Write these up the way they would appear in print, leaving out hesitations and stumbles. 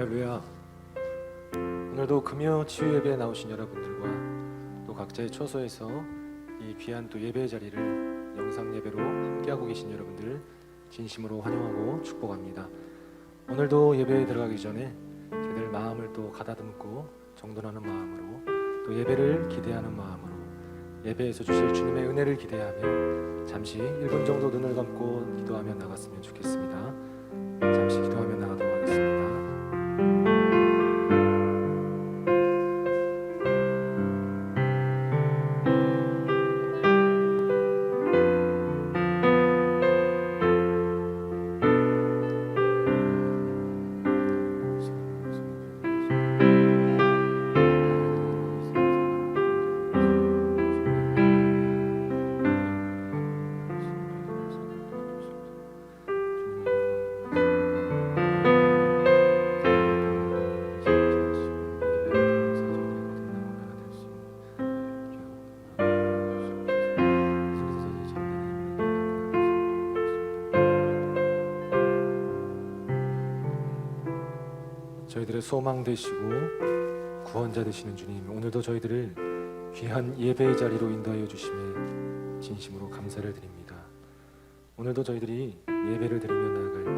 할렐루야. 오늘도 금요 치유 예배에 나오신 여러분들과 또 각자의 처소에서 이 귀한 또 예배의 자리를 영상 예배로 함께하고 계신 여러분들 진심으로 환영하고 축복합니다. 오늘도 예배에 들어가기 전에 저희들 마음을 또 가다듬고 정돈하는 마음으로 또 예배를 기대하는 마음으로 예배에서 주실 주님의 은혜를 기대하며 잠시 1분 정도 눈을 감고 기도하며 나갔으면 좋겠습니다. 잠시 기도하며 나가도록 하겠습니다. 저희들의 소망 되시고 구원자 되시는 주님, 오늘도 저희들을 귀한 예배의 자리로 인도하여 주심에 진심으로 감사를 드립니다. 오늘도 저희들이 예배를 드리며 나아갈 때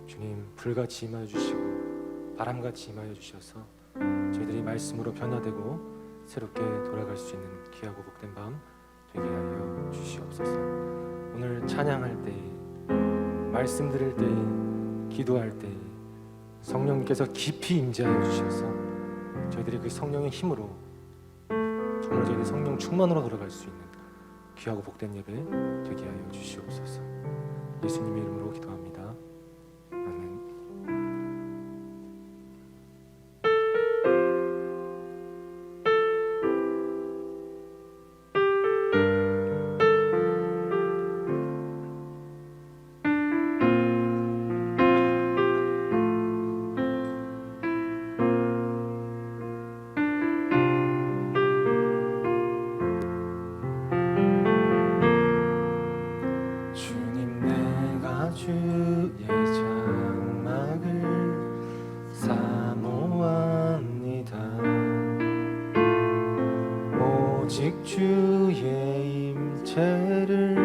주님 불같이 임하여 주시고 바람같이 임하여 주셔서 저희들이 말씀으로 변화되고 새롭게 돌아갈 수 있는 귀하고 복된 밤 되게 하여 주시옵소서. 오늘 찬양할 때, 말씀 드릴 때, 기도할 때 성령님께서 깊이 임재하여 주셔서 저희들이 그 성령의 힘으로 정말 저희들이 성령 충만으로 걸어갈 수 있는 귀하고 복된 예배 되게 하여 주시옵소서. 예수님의 이름으로 기도합니다. 아멘. 주의 장막을 사모합니다. 오직 주의 임재를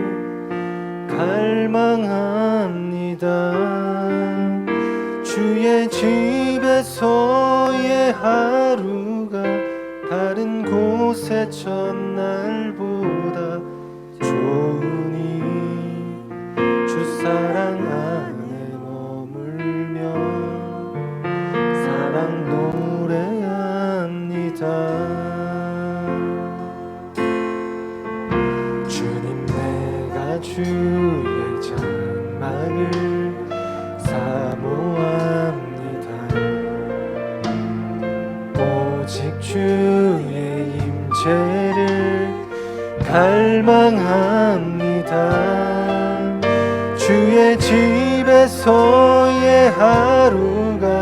갈망합니다. 주의 집에서의 하루가 다른 곳의 첫날보다 좋으니 사랑 안에 머물며 사랑 노래합니다. 주님, 내가 주의 장막을 사모합니다. 오직 주의 임재를 갈망합니다. 주의 집에서의 하루가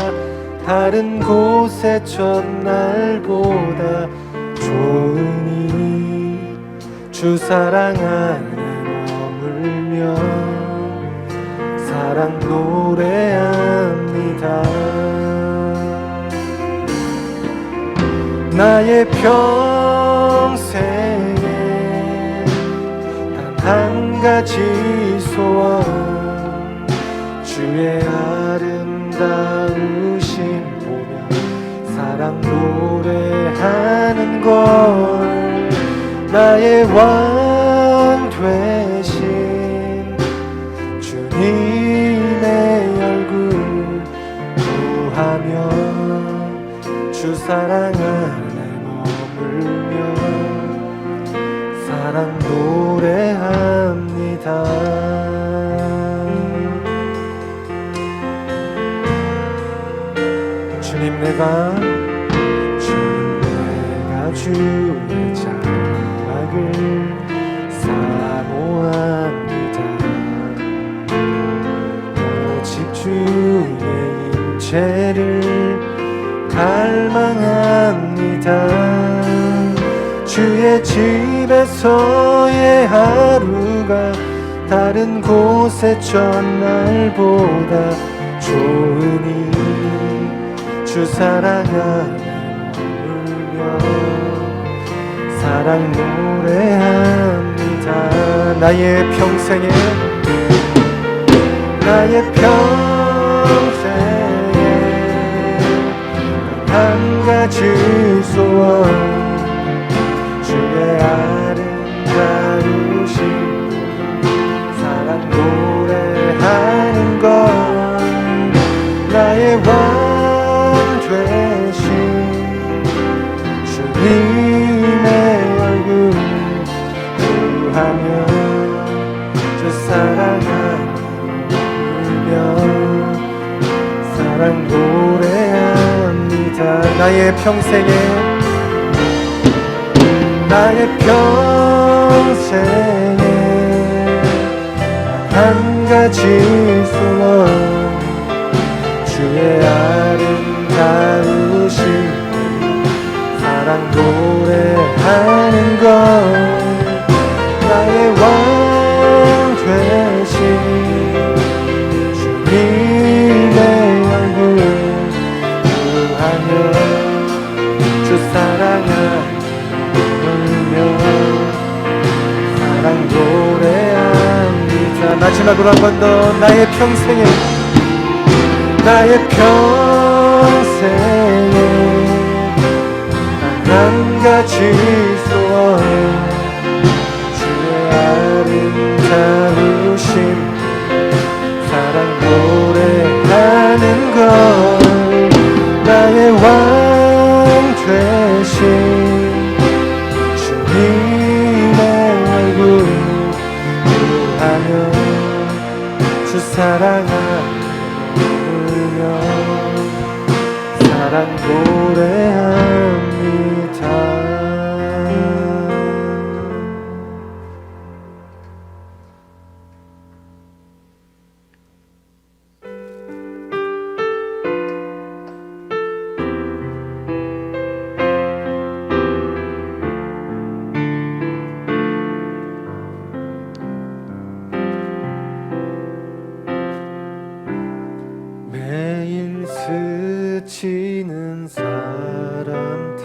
다른 곳의 첫날보다 좋으니 주 사랑 안에 머물며 사랑 노래합니다. 나의 평생에 단 한 가지 소원, 주의 아름다우심 보며 사랑 노래하는 걸, 나의 왕 되신 주님의 얼굴 구하며 주 사랑 안에 머물며 사랑 노래합니다. 주님, 내가 주의 장막을 사모합니다. 오직 주의 임재를 갈망합니다. 주의 집에서의 하루가 다른 곳의 첫날보다 좋으니 주 사랑 안에 머물며 사랑 노래합니다. 나의 평생에 한 가지 소원 주의 아름다우신 사랑 노래하는 것 나의 왕 되신 주님의 얼굴 구하며 주 사랑하며 사랑 노래합니다. 나의 평생에 한 가지 소원 주의 아름다우신 사랑 노래하는 것 나의 왕 되신 주님의 얼굴 구하며 주 사랑하며 사랑 노래합니다. 마지막으로 한 번 더 나의 평생에 한 가지 소원 주의 아름다우신 사랑 노래하는 것 나의 왕 되신 주님의 얼굴 구하며 주 사랑하며 사랑 노래합니다. 매일 스치는 사람들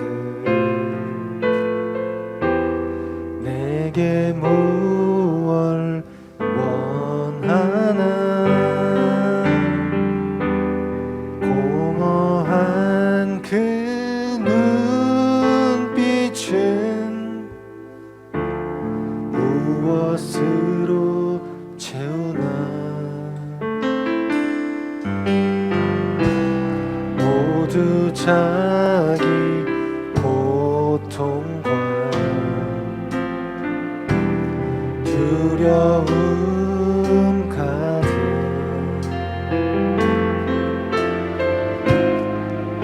내게 무얼 원하나 공허한 그 눈빛은 무엇으로 채우나 모두 자기 고통과 두려움 가득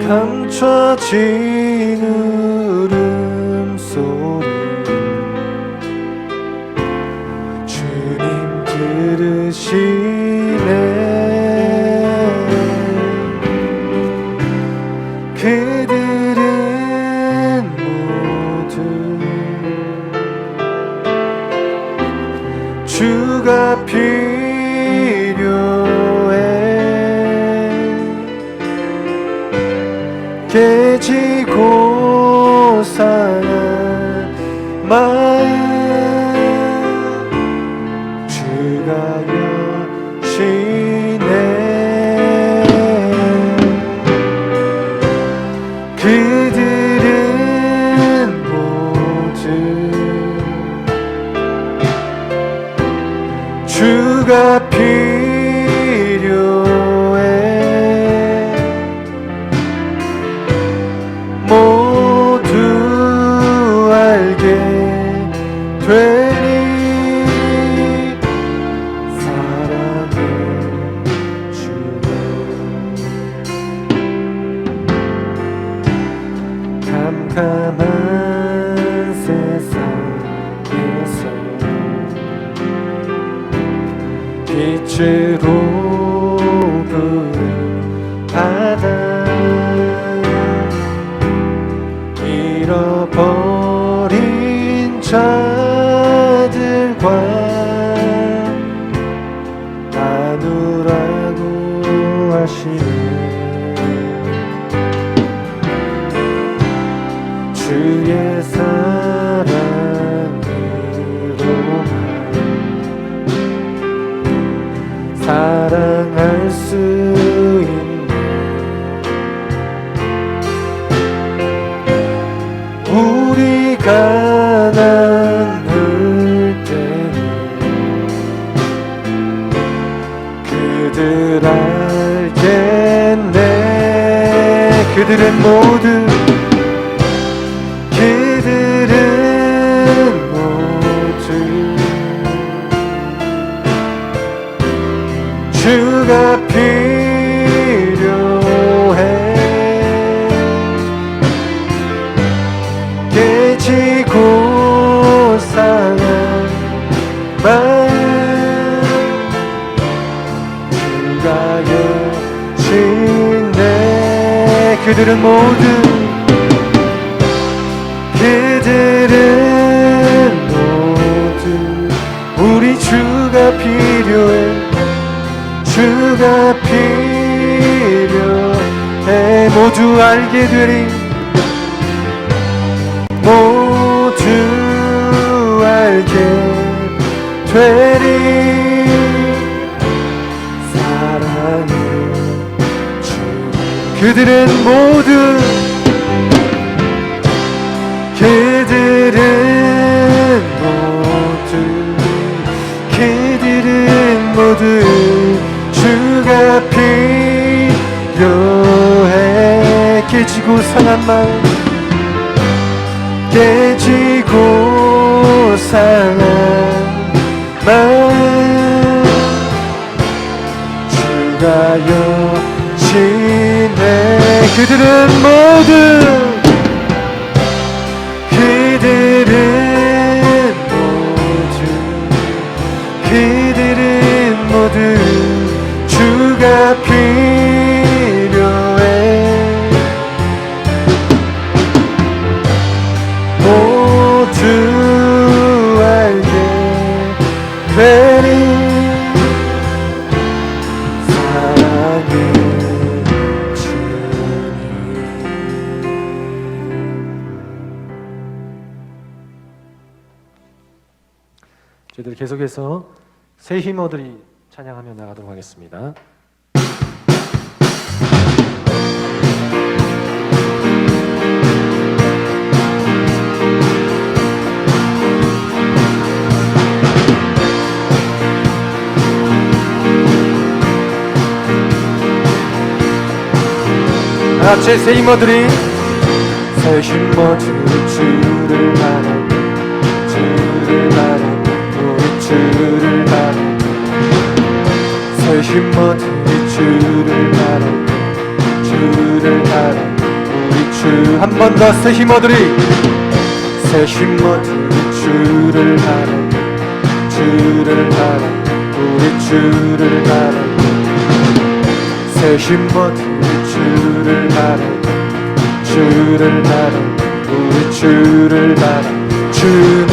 감춰진 울음소리 주님 들으시네 그들은 모두 주가 필요해 깨지고 사는 마음 주가 여시네 그들은 모두 주가 필요해 모두 알게 되니 사랑해 주네 캄캄한 세상에서 빛으로 부름 받아 잃어버린 자들과 나누라고 하시네 그들은 모두 주가 필요해. 깨지고 상한 마음 주가 여신네. 그들은 모두 우리 주가 필요해. 주가 필요해. 모두 알게 되리. 모두 알게 되리. 사랑해 주. 그들은 모두 주가 필요해. 깨지고 상한 마음 깨지고 상한 마음 주가 여신네. 그들은 모두 주가 필요해. 모두 알게 되리. 사랑해 주님. 저희들 계속해서 새 힘어들이 찬양하며 나가도록 하겠습니다. 다같이 새 힘어들이 새 힘어들이 주를 바라 주를 바라 우리 주를 바라 새 힘어들이 주를 바라 주를 바라 우리 주. 한 번 더 새 힘어들이 새 힘어들이 주를 바라 주를 바라 우리 주를 바라 새 힘어들이 주를 바라 주를 바라 우리 주를 바라. 주님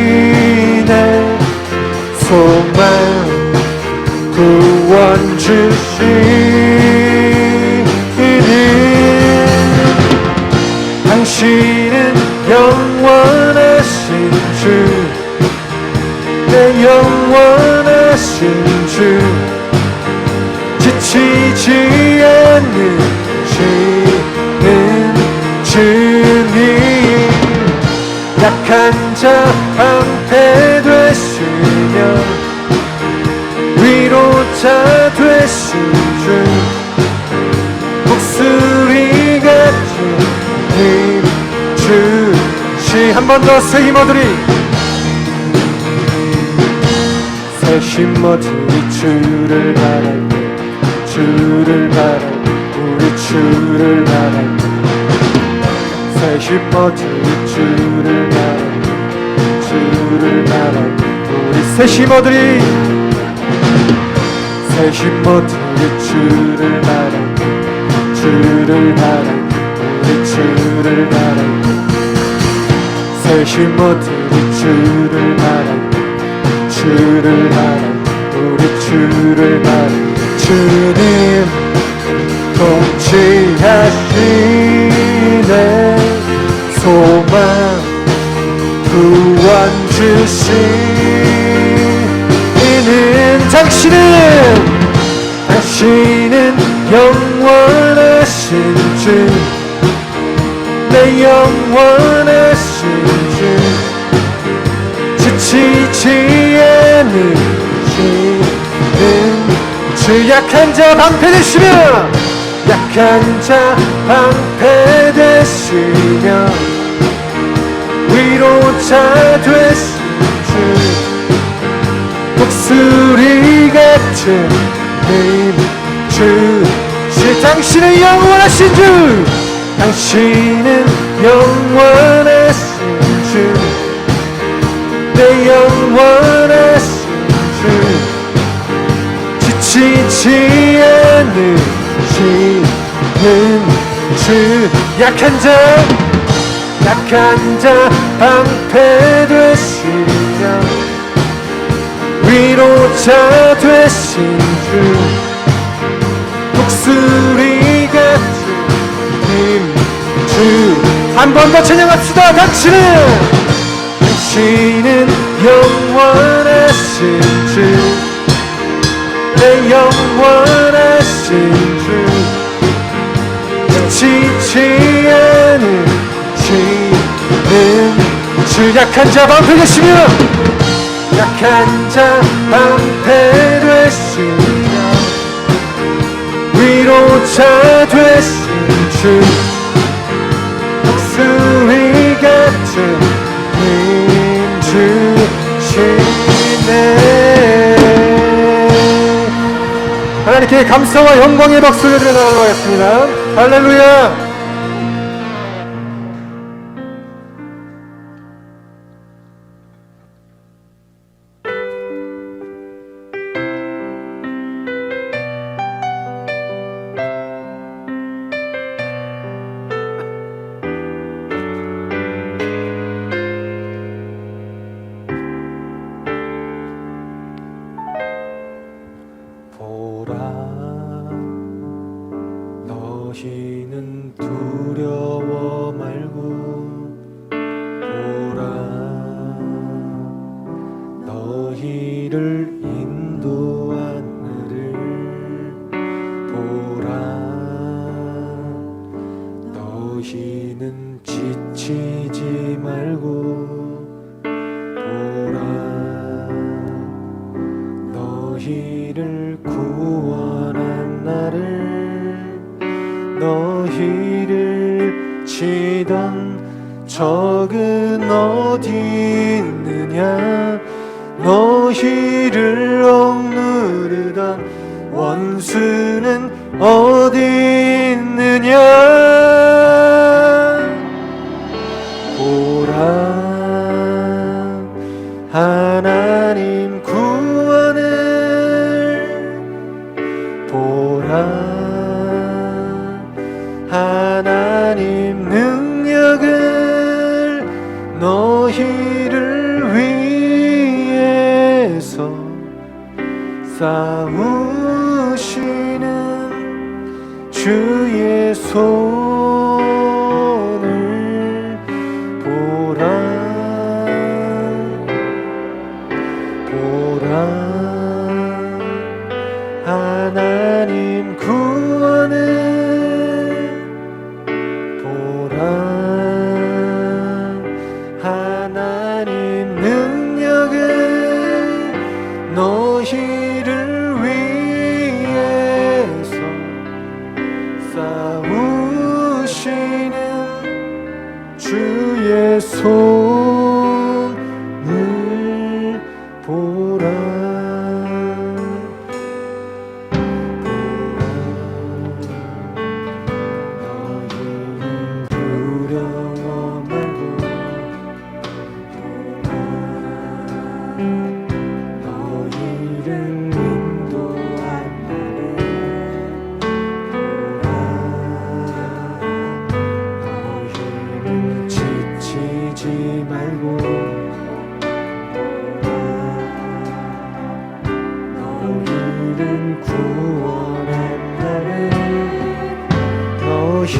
통치하시네. 소망 구원 주시니 당신은 영원하신 주. 내 영원하신 주. 지치지 않으시는 주님. 약한 자 방패 되시며 위로자 되신 주. 목소리 같은 힘 주시. 한 번 더 새 힘어들이 새 힘어들이 주를 바랄 주를 바라 우리 주를 바라 새 힘어들이 주를 바라 주를 바라 우리 새 힘어들이 새 힘어들이 주를 바라 주를 바라 우리 주를 바라 새 힘어들이 주를 바라 주를 바라 우리 주를 바라. 주님 통치하시네. 소망 구원 주시는 당신은 영원하신 주. 내 영원하신 주. 지치지 않으시는 주 약한 자 방패되시며 약한 자 방패되시며 위로자 되신 주 목소리 같은 주 당신은 영원하신 주 당신은 영원하신 주 내 영원하신 주 지치지 않으시는 주 약한 자 방패 되시며 위로자 되신 주 목소리 같은 주 한 번 더 찬양합시다. 당신은 영원하신 주 내 영원하신 주 지치지 않으시는 주 약한 자 방패 되시며 약한 자 방패 되시며 위로자 되신 주 목소리 같은 주시네. 하나님께 감사와 영광의 박수를 드리도록 하겠습니다. 할렐루야. 너희는 두려워 말고 보라 너희를 인도한 나를 보라 너희는 지치지 말고 보라 너희를 구원한 나를 너희를 치던 적은 어디 있느냐 너희를 억누르던 원수는 어디 있느냐 보라 하나님 구원을 보라 하나님 능력을 너희를 위해서 싸우시는 주의 손을 보라 하나님 구원을 하나님 능력을 너희를 위해서 싸우시는 주의 손을 보라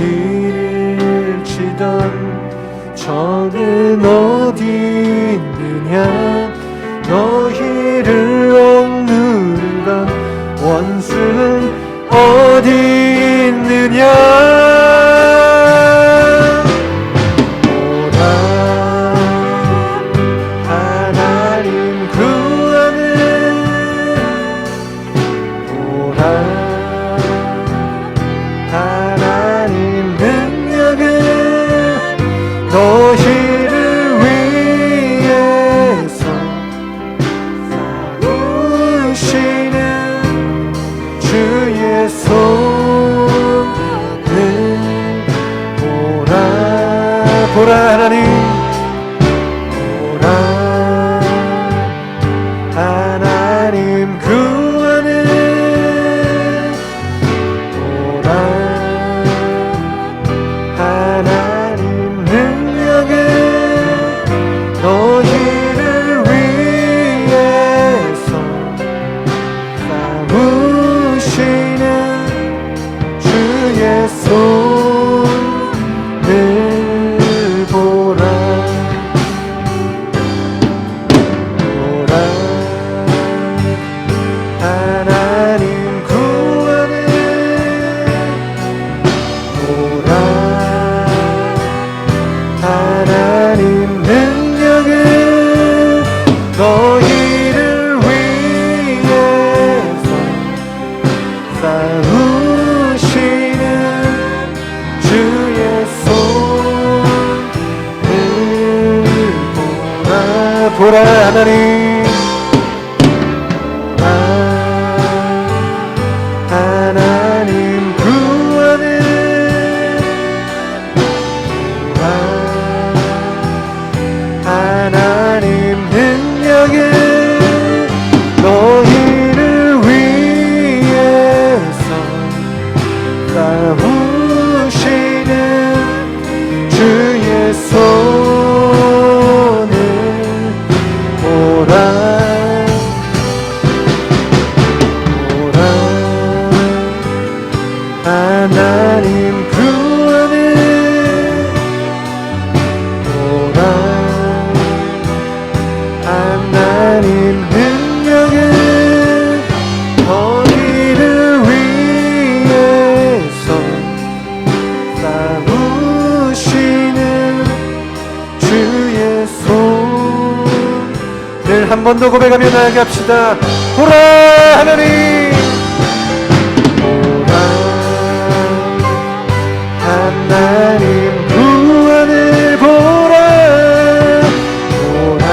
너희를 치던 적은 어디 있느냐 너희를 위해서 싸우시는 주의 손을 보라 하나님, 하나님 구원을 하나님 능력을 너희를 위해서 싸우시는 주의 손을 보라 하나님 구원을 보라 하나님 능력을 너희를 위해서 싸우시는 주의 손을 한 번 더 고백하며 나아갑시다. 보라 하나님, 보라 하나님 구원을 보라 보라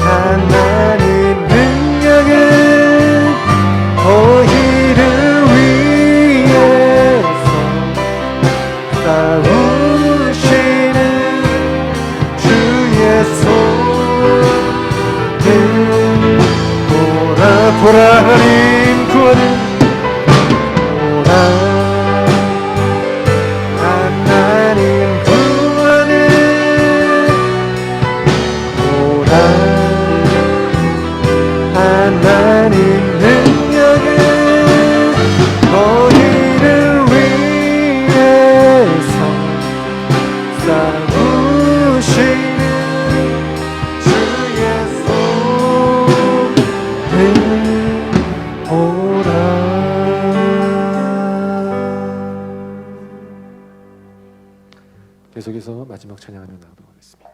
하나님 능력을 너희를 위해서 싸우시는 주의 손을 보라 보라 하나님 구원을 보라 하나님 구원을 보라 하나님 능력을 너희를 위해서 싸우시는 주의 손을 보라. 계속해서 마지막 찬양하며 나가도록 하겠습니다.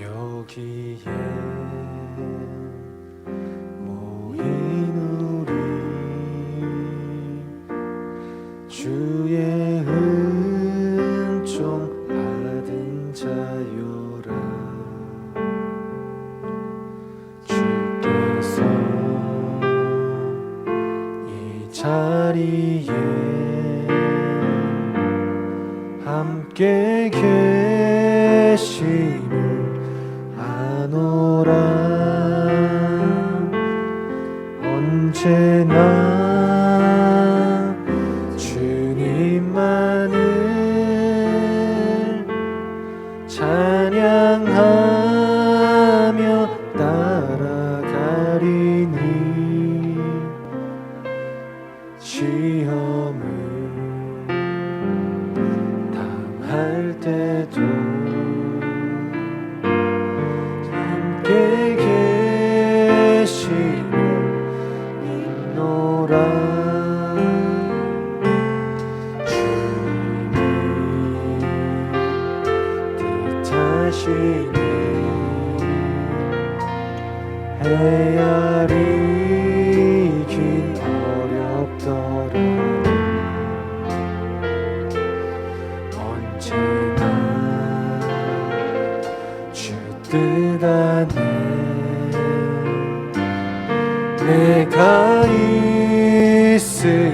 여기에 모인 우리 주의 은총 받은 자요라. 주께서 이 자리에 함께 계심을 아노라. 언제나 주님만을 찬양하며 따라가리니 시험을 당할 때도 함께 계심을 믿노라. 주님이 뜻하시니 헤아리긴 어렵더라. 언제나 주 뜻 안에 내가 있으리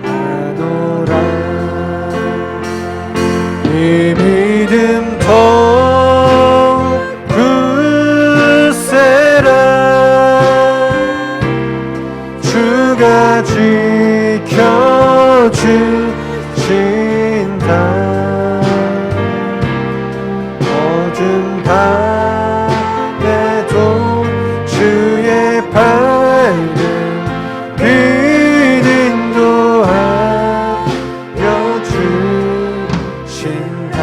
아노라. 이 믿음 더욱 굳세라. 주가 지켜주신다. 어둠 밤에도 주의 밝은 빛 인도하여 주신다.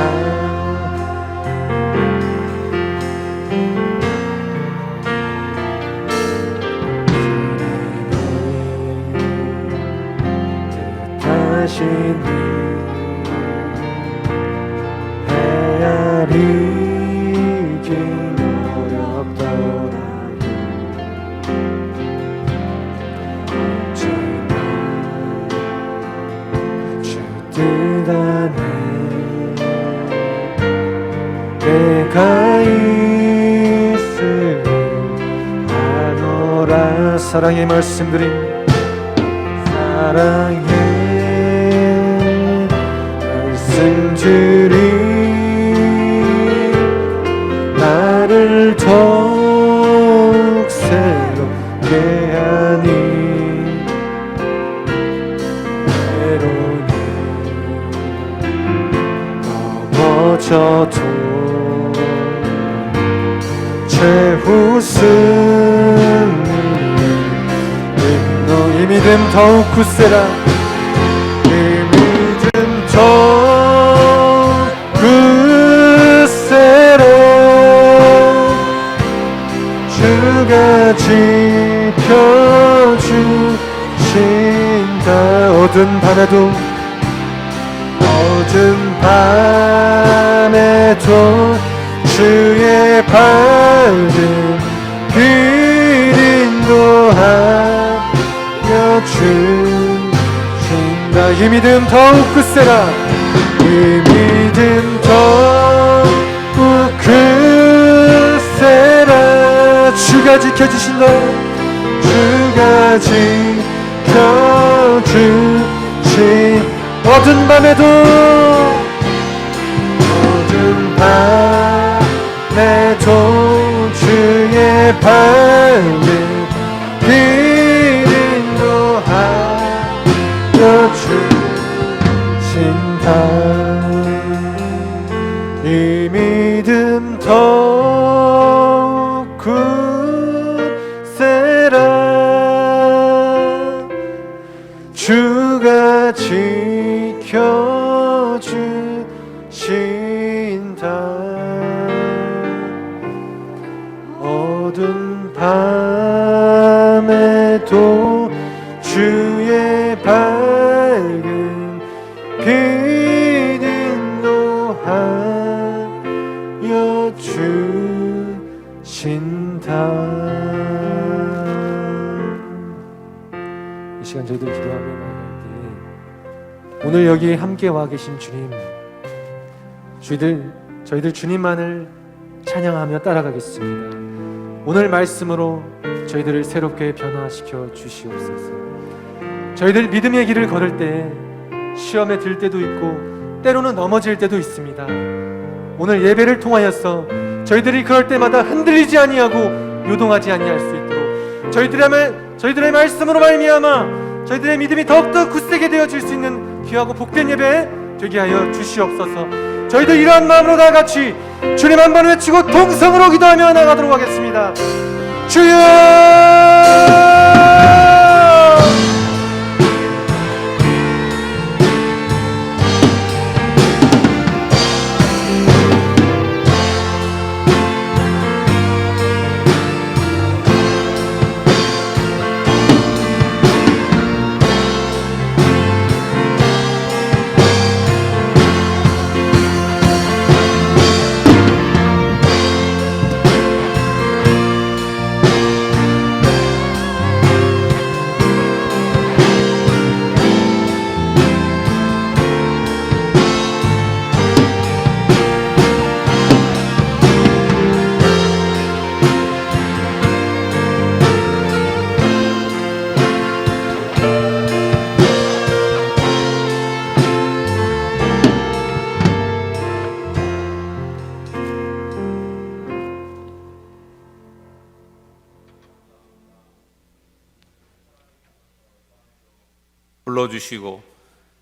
사랑의 말씀드립니다. 사랑의 말씀들이 나를 더욱 새롭게 하니 때로는 넘어져도 최우승 이 믿음 더욱 굳세라. 이 믿음 더욱 굳세라. 주가 지켜주신다. 어두운 밤에도 주의 밝은 길 인도하여 주신다. 이 믿음 더욱 굳세라. 이 믿음 더욱 굳세라. 주가 지켜주신다. 주가 지켜주신 어두운 밤에도 주의 밝은 길 인도하여 주신다. 이 믿음 더욱 굳세라. 주가 지켜주신다. 어두운 밤에도 주의 밝은 길 인도하여 주신다. 이 시간 저희들 기도하며 나아갈 때 오늘 여기 함께 와 계신 주님, 저희들 주님만을 찬양하며 따라가겠습니다. 오늘 말씀으로 저희들을 새롭게 변화시켜 주시옵소서. 저희들 믿음의 길을 걸을 때 시험에 들 때도 있고 때로는 넘어질 때도 있습니다. 오늘 예배를 통하여서 저희들이 그럴 때마다 흔들리지 아니하고 요동하지 아니할 수 있도록 저희들의 말씀으로 말미암아 저희들의 믿음이 더욱더 굳세게 되어질 수 있는 귀하고 복된 예배 되게 하여 주시옵소서. 저희들 이러한 마음으로 다 같이 주님 한 번 외치고 동성으로 기도하며 나가도록 하겠습니다. 주여! 불러주시고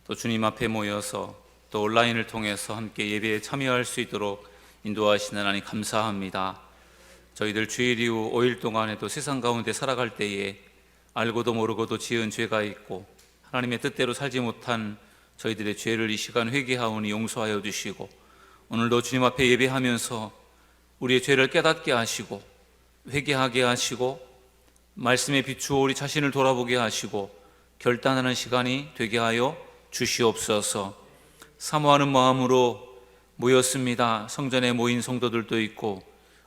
또 주님 앞에 모여서 또 온라인을 통해서 함께 예배에 참여할 수 있도록 인도하시는 하나님 감사합니다. 저희들 주일 이후 5일 동안에도 세상 가운데 살아갈 때에 알고도 모르고도 지은 죄가 있고 하나님의 뜻대로 살지 못한 저희들의 죄를 이 시간 회개하오니 용서하여 주시고 오늘도 주님 앞에 예배하면서 우리의 죄를 깨닫게 하시고 회개하게 하시고 말씀에 비추어 우리 자신을 돌아보게 하시고 결단하는 시간이 되게 하여 주시옵소서. 사모하는 마음으로 모였습니다. 성전에 모인 성도들도 있고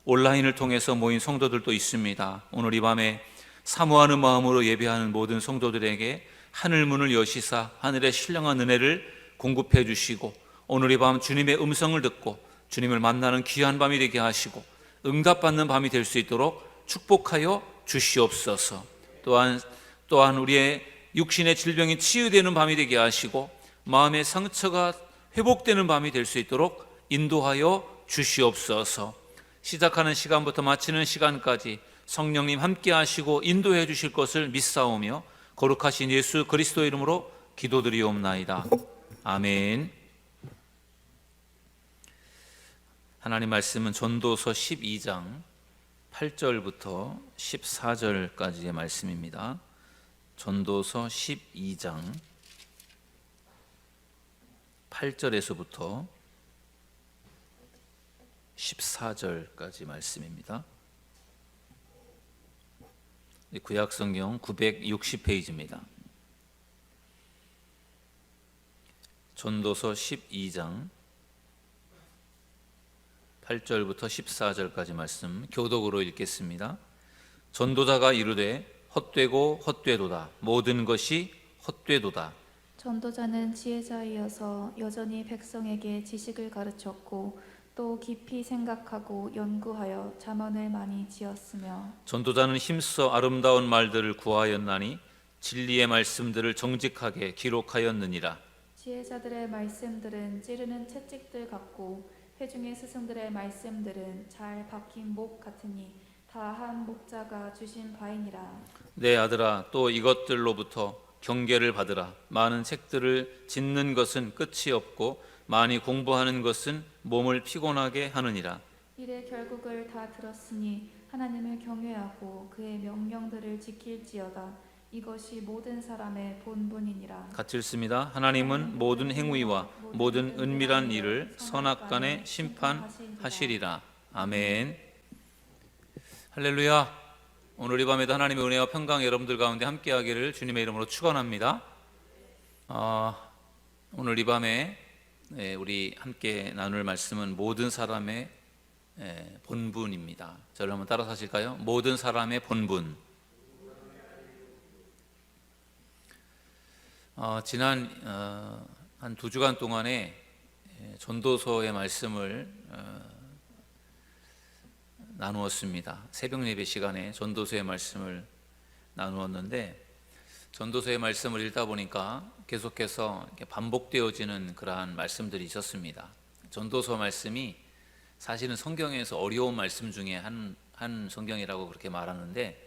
온라인을 통해서 모인 성도들도 있습니다. 오늘 이 밤에 사모하는 마음으로 예배하는 모든 성도들에게 하늘 문을 여시사 하늘의 신령한 은혜를 공급해 주시고 오늘 이 밤 주님의 음성을 듣고 주님을 만나는 귀한 밤이 되게 하시고 응답받는 밤이 될 수 있도록 축복하여 주시옵소서. 또한 우리의 육신의 질병이 치유되는 밤이 되게 하시고 마음의 상처가 회복되는 밤이 될 수 있도록 인도하여 주시옵소서. 시작하는 시간부터 마치는 시간까지 성령님 함께 하시고 인도해 주실 것을 믿사오며 거룩하신 예수 그리스도의 이름으로 기도드리옵나이다. 아멘. 하나님 말씀은 전도서 12장 8절부터 14절까지의 말씀입니다. 전도서 12장 8절에서부터 14절까지 말씀입니다. 구약성경 960페이지입니다. 전도서 12장 8절부터 14절까지 말씀 교독으로 읽겠습니다. 전도자가 이르되 헛되고 헛되도다. 모든 것이 헛되도다. 전도자는 지혜자이어서 여전히 백성에게 지식을 가르쳤고 또 깊이 생각하고 연구하여 잠언을 많이 지었으며 전도자는 힘써 아름다운 말들을 구하였나니 진리의 말씀들을 정직하게 기록하였느니라. 지혜자들의 말씀들은 찌르는 채찍들 같고 회중의 스승들의 말씀들은 잘 박힌 목 같으니 다 한 목자가 주신 바이니라. 내 아들아, 또 이것들로부터 경계를 받으라. 많은 책들을 짓는 것은 끝이 없고 많이 공부하는 것은 몸을 피곤하게 하느니라. 이래 결국을 다 들었으니 하나님을 경외하고 그의 명령들을 지킬지어다. 이것이 모든 사람의 본분이니라. 같이 읽습니다. 하나님은 모든 행위와 모든 은밀한 일을 선악간에 심판하시리라. 아멘. 할렐루야. 오늘 이 밤에도 하나님의 은혜와 평강 여러분들 가운데 함께하기를 주님의 이름으로 축원합니다. 오늘 이 밤에 우리 함께 나눌 말씀은 모든 사람의 본분입니다. 저를 한번 따라서 하실까요? 모든 사람의 본분. 지난 한 2주간 동안에 전도서의 말씀을 나누었습니다. 새벽 예배 시간에 전도서의 말씀을 나누었는데 전도서의 말씀을 읽다 보니까 계속해서 반복되어지는 그러한 말씀들이 있었습니다. 전도서 말씀이 사실은 성경에서 어려운 말씀 중에 한 성경이라고 그렇게 말하는데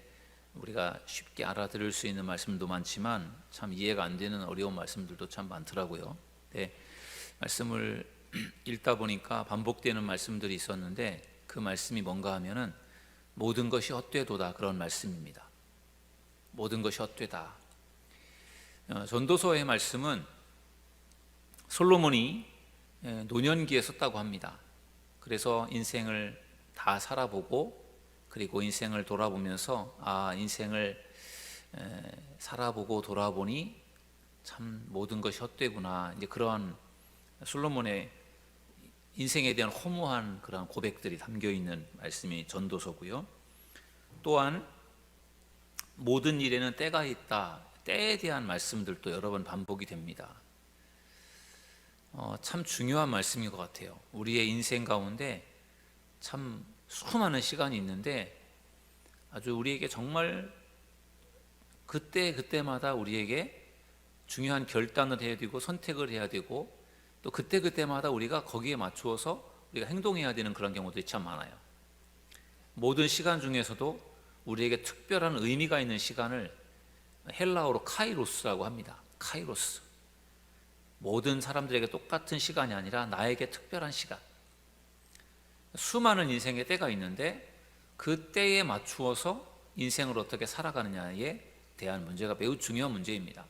우리가 쉽게 알아들을 수 있는 말씀도 많지만 참 이해가 안 되는 어려운 말씀들도 참 많더라고요. 네, 말씀을 읽다 보니까 반복되는 말씀들이 있었는데 그 말씀이 뭔가 하면은 모든 것이 헛되도다 그런 말씀입니다. 모든 것이 헛되다. 전도서의 말씀은 솔로몬이 노년기에 썼다고 합니다. 그래서 인생을 다 살아보고 그리고 인생을 돌아보면서 인생을 살아보고 돌아보니 참 모든 것이 헛되구나. 이제 그러한 솔로몬의 인생에 대한 허무한 그런 고백들이 담겨 있는 말씀이 전도서고요. 또한 모든 일에는 때가 있다. 때에 대한 말씀들도 여러 번 반복이 됩니다. 참 중요한 말씀인 것 같아요. 우리의 인생 가운데 참 수많은 시간이 있는데 아주 우리에게 정말 그때마다 우리에게 중요한 결단을 해야 되고 선택을 해야 되고 또 그때마다 우리가 거기에 맞추어서 우리가 행동해야 되는 그런 경우들이 참 많아요. 모든 시간 중에서도 우리에게 특별한 의미가 있는 시간을 헬라어로 카이로스라고 합니다. 카이로스. 모든 사람들에게 똑같은 시간이 아니라 나에게 특별한 시간. 수많은 인생의 때가 있는데 그 때에 맞추어서 인생을 어떻게 살아가느냐에 대한 문제가 매우 중요한 문제입니다.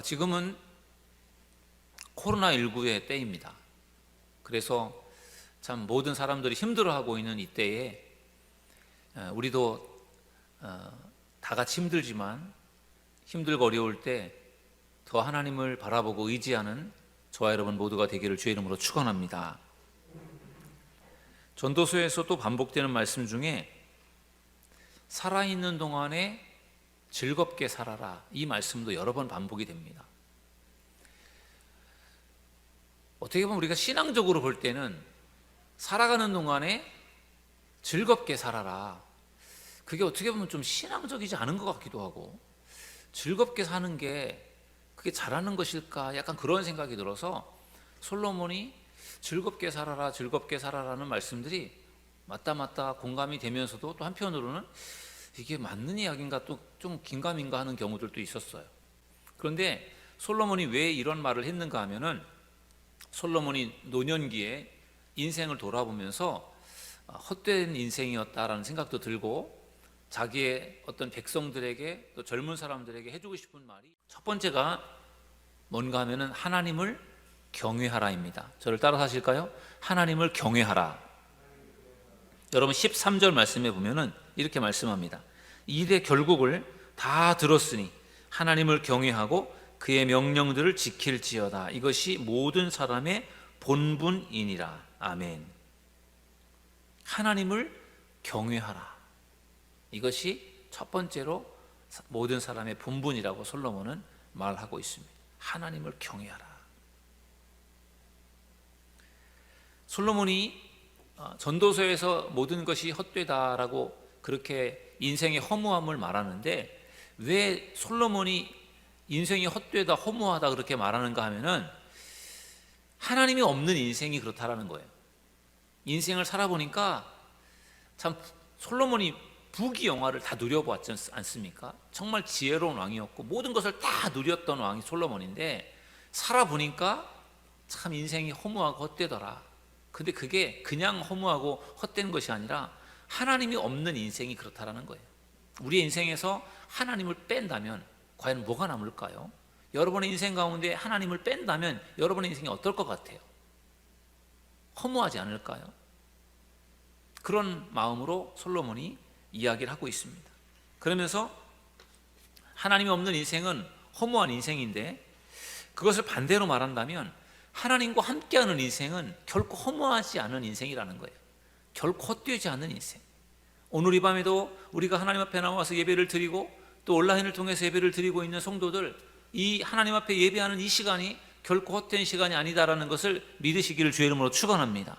지금은 코로나19의 때입니다. 그래서 참 모든 사람들이 힘들어하고 있는 이 때에 우리도 다 같이 힘들지만 힘들고 어려울 때 더 하나님을 바라보고 의지하는 저와 여러분 모두가 되기를 주의 이름으로 축원합니다. 전도서에서 또 반복되는 말씀 중에 살아있는 동안에 즐겁게 살아라, 이 말씀도 여러 번 반복이 됩니다. 어떻게 보면 우리가 신앙적으로 볼 때는 살아가는 동안에 즐겁게 살아라, 그게 어떻게 보면 좀 신앙적이지 않은 것 같기도 하고, 즐겁게 사는 게 그게 잘하는 것일까, 약간 그런 생각이 들어서 솔로몬이 즐겁게 살아라 즐겁게 살아라는 말씀들이 맞다 공감이 되면서도 또 한편으로는 이게 맞는 이야기인가, 또 좀 긴가민가 하는 경우들도 있었어요. 그런데 솔로몬이 왜 이런 말을 했는가 하면은, 솔로몬이 노년기에 인생을 돌아보면서 헛된 인생이었다라는 생각도 들고, 자기의 어떤 백성들에게 또 젊은 사람들에게 해주고 싶은 말이, 첫 번째가 뭔가 하면은 하나님을 경외하라입니다. 저를 따라서 하실까요? 하나님을 경외하라. 여러분 13절 말씀에 보면은 이렇게 말씀합니다. 일의 결국을 다 들었으니 하나님을 경외하고 그의 명령들을 지킬지어다. 이것이 모든 사람의 본분이니라. 아멘. 하나님을 경외하라. 이것이 첫 번째로 모든 사람의 본분이라고 솔로몬은 말하고 있습니다. 하나님을 경외하라. 솔로몬이 전도서에서 모든 것이 헛되다라고 그렇게 인생의 허무함을 말하는데, 왜 솔로몬이 인생이 헛되다 허무하다 그렇게 말하는가 하면은, 하나님이 없는 인생이 그렇다라는 거예요. 인생을 살아보니까 참 솔로몬이 부귀영화를 다 누려보았지 않습니까? 정말 지혜로운 왕이었고 모든 것을 다 누렸던 왕이 솔로몬인데, 살아보니까 참 인생이 허무하고 헛되더라. 근데 그게 그냥 허무하고 헛된 것이 아니라 하나님이 없는 인생이 그렇다라는 거예요. 우리의 인생에서 하나님을 뺀다면 과연 뭐가 남을까요? 여러분의 인생 가운데 하나님을 뺀다면 여러분의 인생이 어떨 것 같아요? 허무하지 않을까요? 그런 마음으로 솔로몬이 이야기를 하고 있습니다. 그러면서 하나님이 없는 인생은 허무한 인생인데, 그것을 반대로 말한다면 하나님과 함께하는 인생은 결코 허무하지 않은 인생이라는 거예요. 결코 헛되지 않는 인생. 오늘 이 밤에도 우리가 하나님 앞에 나와서 예배를 드리고 또 온라인을 통해서 예배를 드리고 있는 성도들, 이 하나님 앞에 예배하는 이 시간이 결코 헛된 시간이 아니다라는 것을 믿으시기를 주의 이름으로 축원합니다.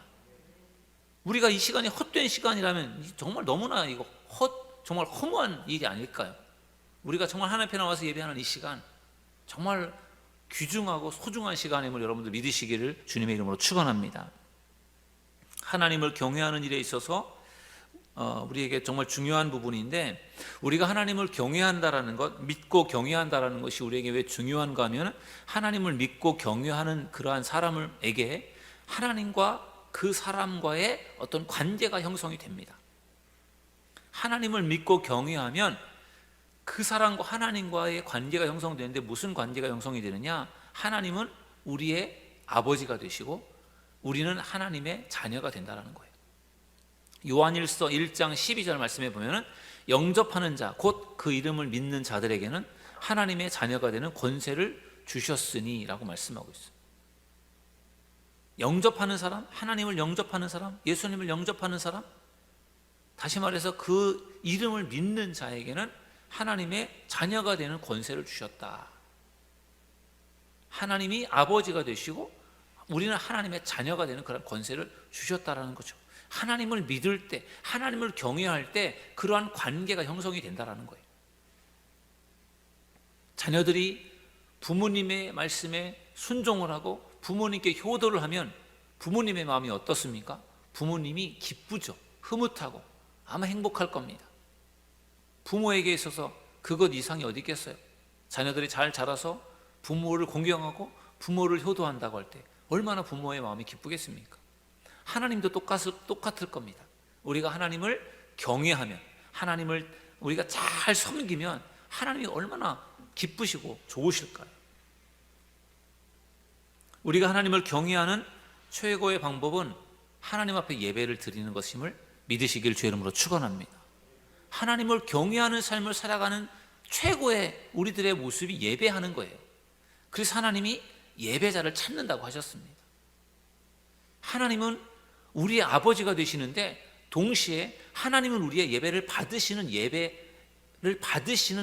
우리가 이 시간이 헛된 시간이라면 정말 너무나 이거 정말 허무한 일이 아닐까요? 우리가 정말 하나님 앞에 나와서 예배하는 이 시간 정말 귀중하고 소중한 시간임을 여러분들 믿으시기를 주님의 이름으로 축원합니다. 하나님을 경외하는 일에 있어서 우리에게 정말 중요한 부분인데, 우리가 하나님을 경외한다라는 것, 믿고 경외한다라는 것이 우리에게 왜 중요한가 하면, 하나님을 믿고 경외하는 그러한 사람에게 하나님과 그 사람과의 어떤 관계가 형성이 됩니다. 하나님을 믿고 경외하면 그 사람과 하나님과의 관계가 형성되는데, 무슨 관계가 형성이 되느냐? 하나님은 우리의 아버지가 되시고 우리는 하나님의 자녀가 된다는 거예요. 요한일서 1장 12절 말씀에 보면, 영접하는 자, 곧 그 이름을 믿는 자들에게는 하나님의 자녀가 되는 권세를 주셨으니 라고 말씀하고 있어요. 영접하는 사람, 하나님을 영접하는 사람, 예수님을 영접하는 사람, 다시 말해서 그 이름을 믿는 자에게는 하나님의 자녀가 되는 권세를 주셨다. 하나님이 아버지가 되시고 우리는 하나님의 자녀가 되는 그런 권세를 주셨다라는 거죠. 하나님을 믿을 때, 하나님을 경외할 때 그러한 관계가 형성이 된다라는 거예요. 자녀들이 부모님의 말씀에 순종을 하고 부모님께 효도를 하면 부모님의 마음이 어떻습니까? 부모님이 기쁘죠. 흐뭇하고 아마 행복할 겁니다. 부모에게 있어서 그것 이상이 어디 있겠어요? 자녀들이 잘 자라서 부모를 공경하고 부모를 효도한다고 할 때 얼마나 부모의 마음이 기쁘겠습니까? 하나님도 똑같을 겁니다. 우리가 하나님을 경외하면, 하나님을 우리가 잘 섬기면 하나님이 얼마나 기쁘시고 좋으실까요? 우리가 하나님을 경외하는 최고의 방법은 하나님 앞에 예배를 드리는 것임을 믿으시길 주의 이름으로 축원합니다. 하나님을 경외하는 삶을 살아가는 최고의 우리들의 모습이 예배하는 거예요. 그래서 하나님이 예배자를 찾는다고 하셨습니다. 하나님은 우리의 아버지가 되시는데 동시에 하나님은 우리의 예배를 받으시는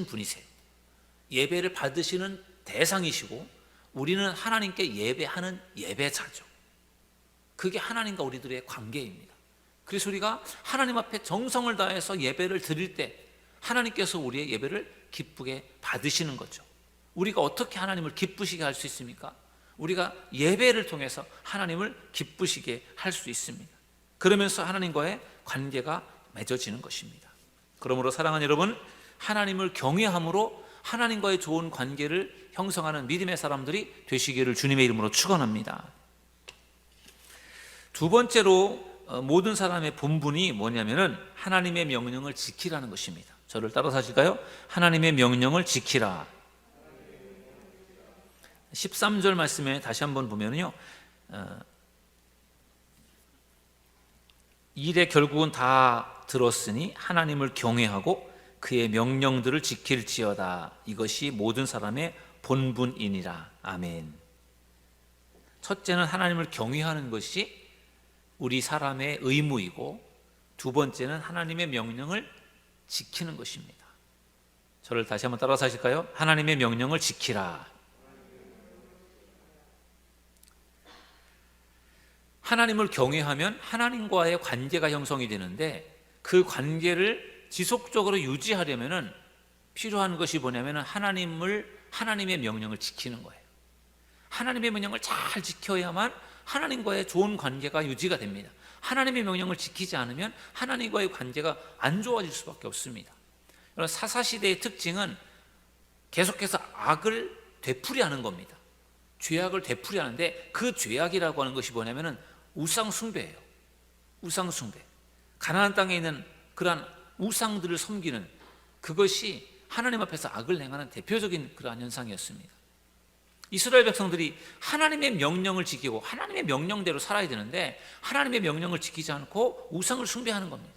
분이세요. 예배를 받으시는 대상이시고 우리는 하나님께 예배하는 예배자죠. 그게 하나님과 우리들의 관계입니다. 그래서 우리가 하나님 앞에 정성을 다해서 예배를 드릴 때 하나님께서 우리의 예배를 기쁘게 받으시는 거죠. 우리가 어떻게 하나님을 기쁘시게 할 수 있습니까? 우리가 예배를 통해서 하나님을 기쁘시게 할 수 있습니다. 그러면서 하나님과의 관계가 맺어지는 것입니다. 그러므로 사랑하는 여러분, 하나님을 경외함으로 하나님과의 좋은 관계를 형성하는 믿음의 사람들이 되시기를 주님의 이름으로 축원합니다. 두 번째로 모든 사람의 본분이 뭐냐면은 하나님의 명령을 지키라는 것입니다. 저를 따라서 하실까요? 하나님의 명령을 지키라. 13절 말씀에 다시 한번 보면요, 이래 결국은 다 들었으니 하나님을 경외하고 그의 명령들을 지킬지어다. 이것이 모든 사람의 본분이니라. 아멘. 첫째는 하나님을 경외하는 것이 우리 사람의 의무이고, 두 번째는 하나님의 명령을 지키는 것입니다. 저를 다시 한번 따라서 하실까요? 하나님의 명령을 지키라. 하나님을 경외하면 하나님과의 관계가 형성이 되는데, 그 관계를 지속적으로 유지하려면 필요한 것이 뭐냐면 하나님의 명령을 지키는 거예요. 하나님의 명령을 잘 지켜야만 하나님과의 좋은 관계가 유지가 됩니다. 하나님의 명령을 지키지 않으면 하나님과의 관계가 안 좋아질 수밖에 없습니다. 여러분, 사사시대의 특징은 계속해서 악을 되풀이하는 겁니다. 죄악을 되풀이하는데, 그 죄악이라고 하는 것이 뭐냐면 우상숭배예요. 우상숭배. 가나안 땅에 있는 그러한 우상들을 섬기는, 그것이 하나님 앞에서 악을 행하는 대표적인 그러한 현상이었습니다. 이스라엘 백성들이 하나님의 명령을 지키고 하나님의 명령대로 살아야 되는데, 하나님의 명령을 지키지 않고 우상을 숭배하는 겁니다.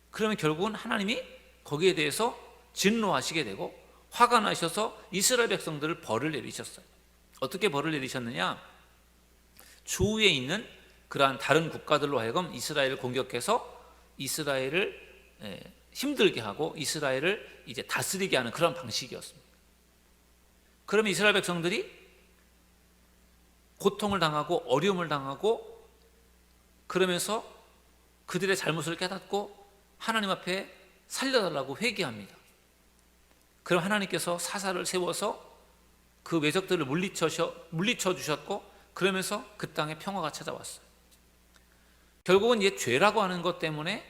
그러면 결국은 하나님이 거기에 대해서 진노하시게 되고 화가 나셔서 이스라엘 백성들을 벌을 내리셨어요. 어떻게 벌을 내리셨느냐? 주위에 있는 그러한 다른 국가들로 하여금 이스라엘을 공격해서 이스라엘을 힘들게 하고 이스라엘을 이제 다스리게 하는 그런 방식이었습니다. 그러면 이스라엘 백성들이 고통을 당하고 어려움을 당하고, 그러면서 그들의 잘못을 깨닫고 하나님 앞에 살려달라고 회개합니다. 그럼 하나님께서 사사를 세워서 그 외적들을 물리쳐 주셨고, 그러면서 그 땅에 평화가 찾아왔어요. 결국은 이 죄라고 하는 것 때문에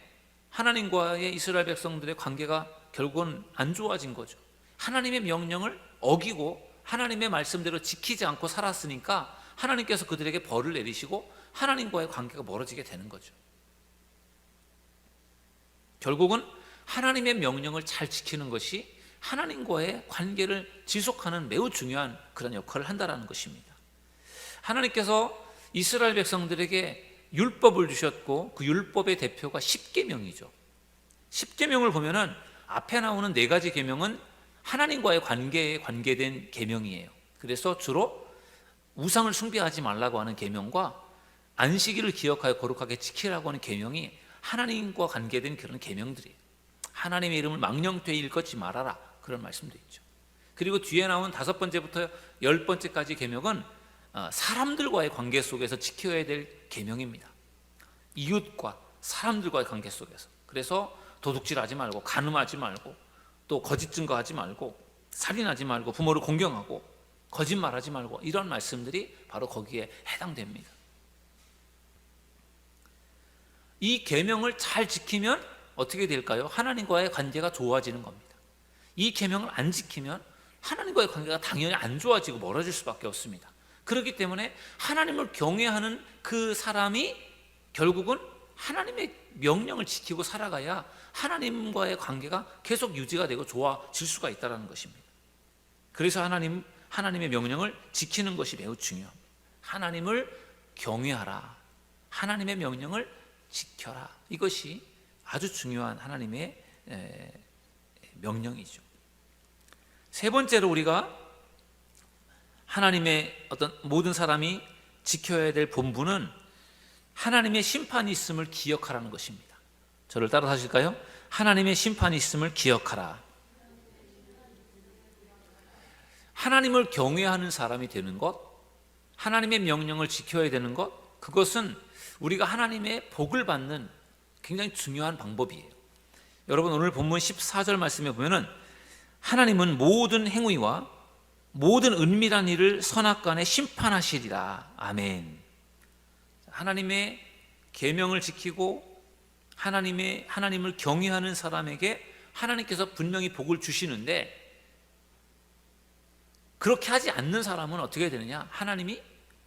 하나님과의 이스라엘 백성들의 관계가 결국은 안 좋아진 거죠. 하나님의 명령을 어기고 하나님의 말씀대로 지키지 않고 살았으니까 하나님께서 그들에게 벌을 내리시고 하나님과의 관계가 멀어지게 되는 거죠. 결국은 하나님의 명령을 잘 지키는 것이 하나님과의 관계를 지속하는 매우 중요한 그런 역할을 한다는 것입니다. 하나님께서 이스라엘 백성들에게 율법을 주셨고, 그 율법의 대표가 십계명이죠. 십계명을 보면은 앞에 나오는 4가지 계명은 하나님과의 관계에 관계된 계명이에요. 그래서 주로 우상을 숭배하지 말라고 하는 계명과 안식일을 기억하여 거룩하게 지키라고 하는 계명이 하나님과 관계된 그런 계명들이에요. 하나님의 이름을 망령되이 일컫지 말아라, 그런 말씀도 있죠. 그리고 뒤에 나온 5번째부터 10번째까지 계명은 사람들과의 관계 속에서 지켜야 될 계명입니다. 이웃과 사람들과의 관계 속에서. 그래서 도둑질하지 말고, 간음하지 말고, 또 거짓 증거하지 말고, 살인하지 말고, 부모를 공경하고, 거짓말하지 말고, 이런 말씀들이 바로 거기에 해당됩니다. 이 계명을 잘 지키면 어떻게 될까요? 하나님과의 관계가 좋아지는 겁니다. 이 계명을 안 지키면 하나님과의 관계가 당연히 안 좋아지고 멀어질 수밖에 없습니다. 그렇기 때문에 하나님을 경외하는 그 사람이 결국은 하나님의 명령을 지키고 살아가야 하나님과의 관계가 계속 유지가 되고 좋아질 수가 있다는 것입니다. 그래서 하나님의 명령을 지키는 것이 매우 중요합니다. 하나님을 경외하라, 하나님의 명령을 지켜라, 이것이 아주 중요한 하나님의 명령이죠. 세 번째로 우리가 하나님의 어떤 모든 사람이 지켜야 될 본분은 하나님의 심판이 있음을 기억하라는 것입니다. 저를 따라 하실까요? 하나님의 심판이 있음을 기억하라. 하나님을 경외하는 사람이 되는 것, 하나님의 명령을 지켜야 되는 것, 그것은 우리가 하나님의 복을 받는 굉장히 중요한 방법이에요. 여러분, 오늘 본문 14절 말씀에 보면은 하나님은 모든 행위와 모든 은밀한 일을 선악간에 심판하시리라. 아멘. 하나님의 계명을 지키고 하나님을 경외하는 사람에게 하나님께서 분명히 복을 주시는데, 그렇게 하지 않는 사람은 어떻게 되느냐? 하나님이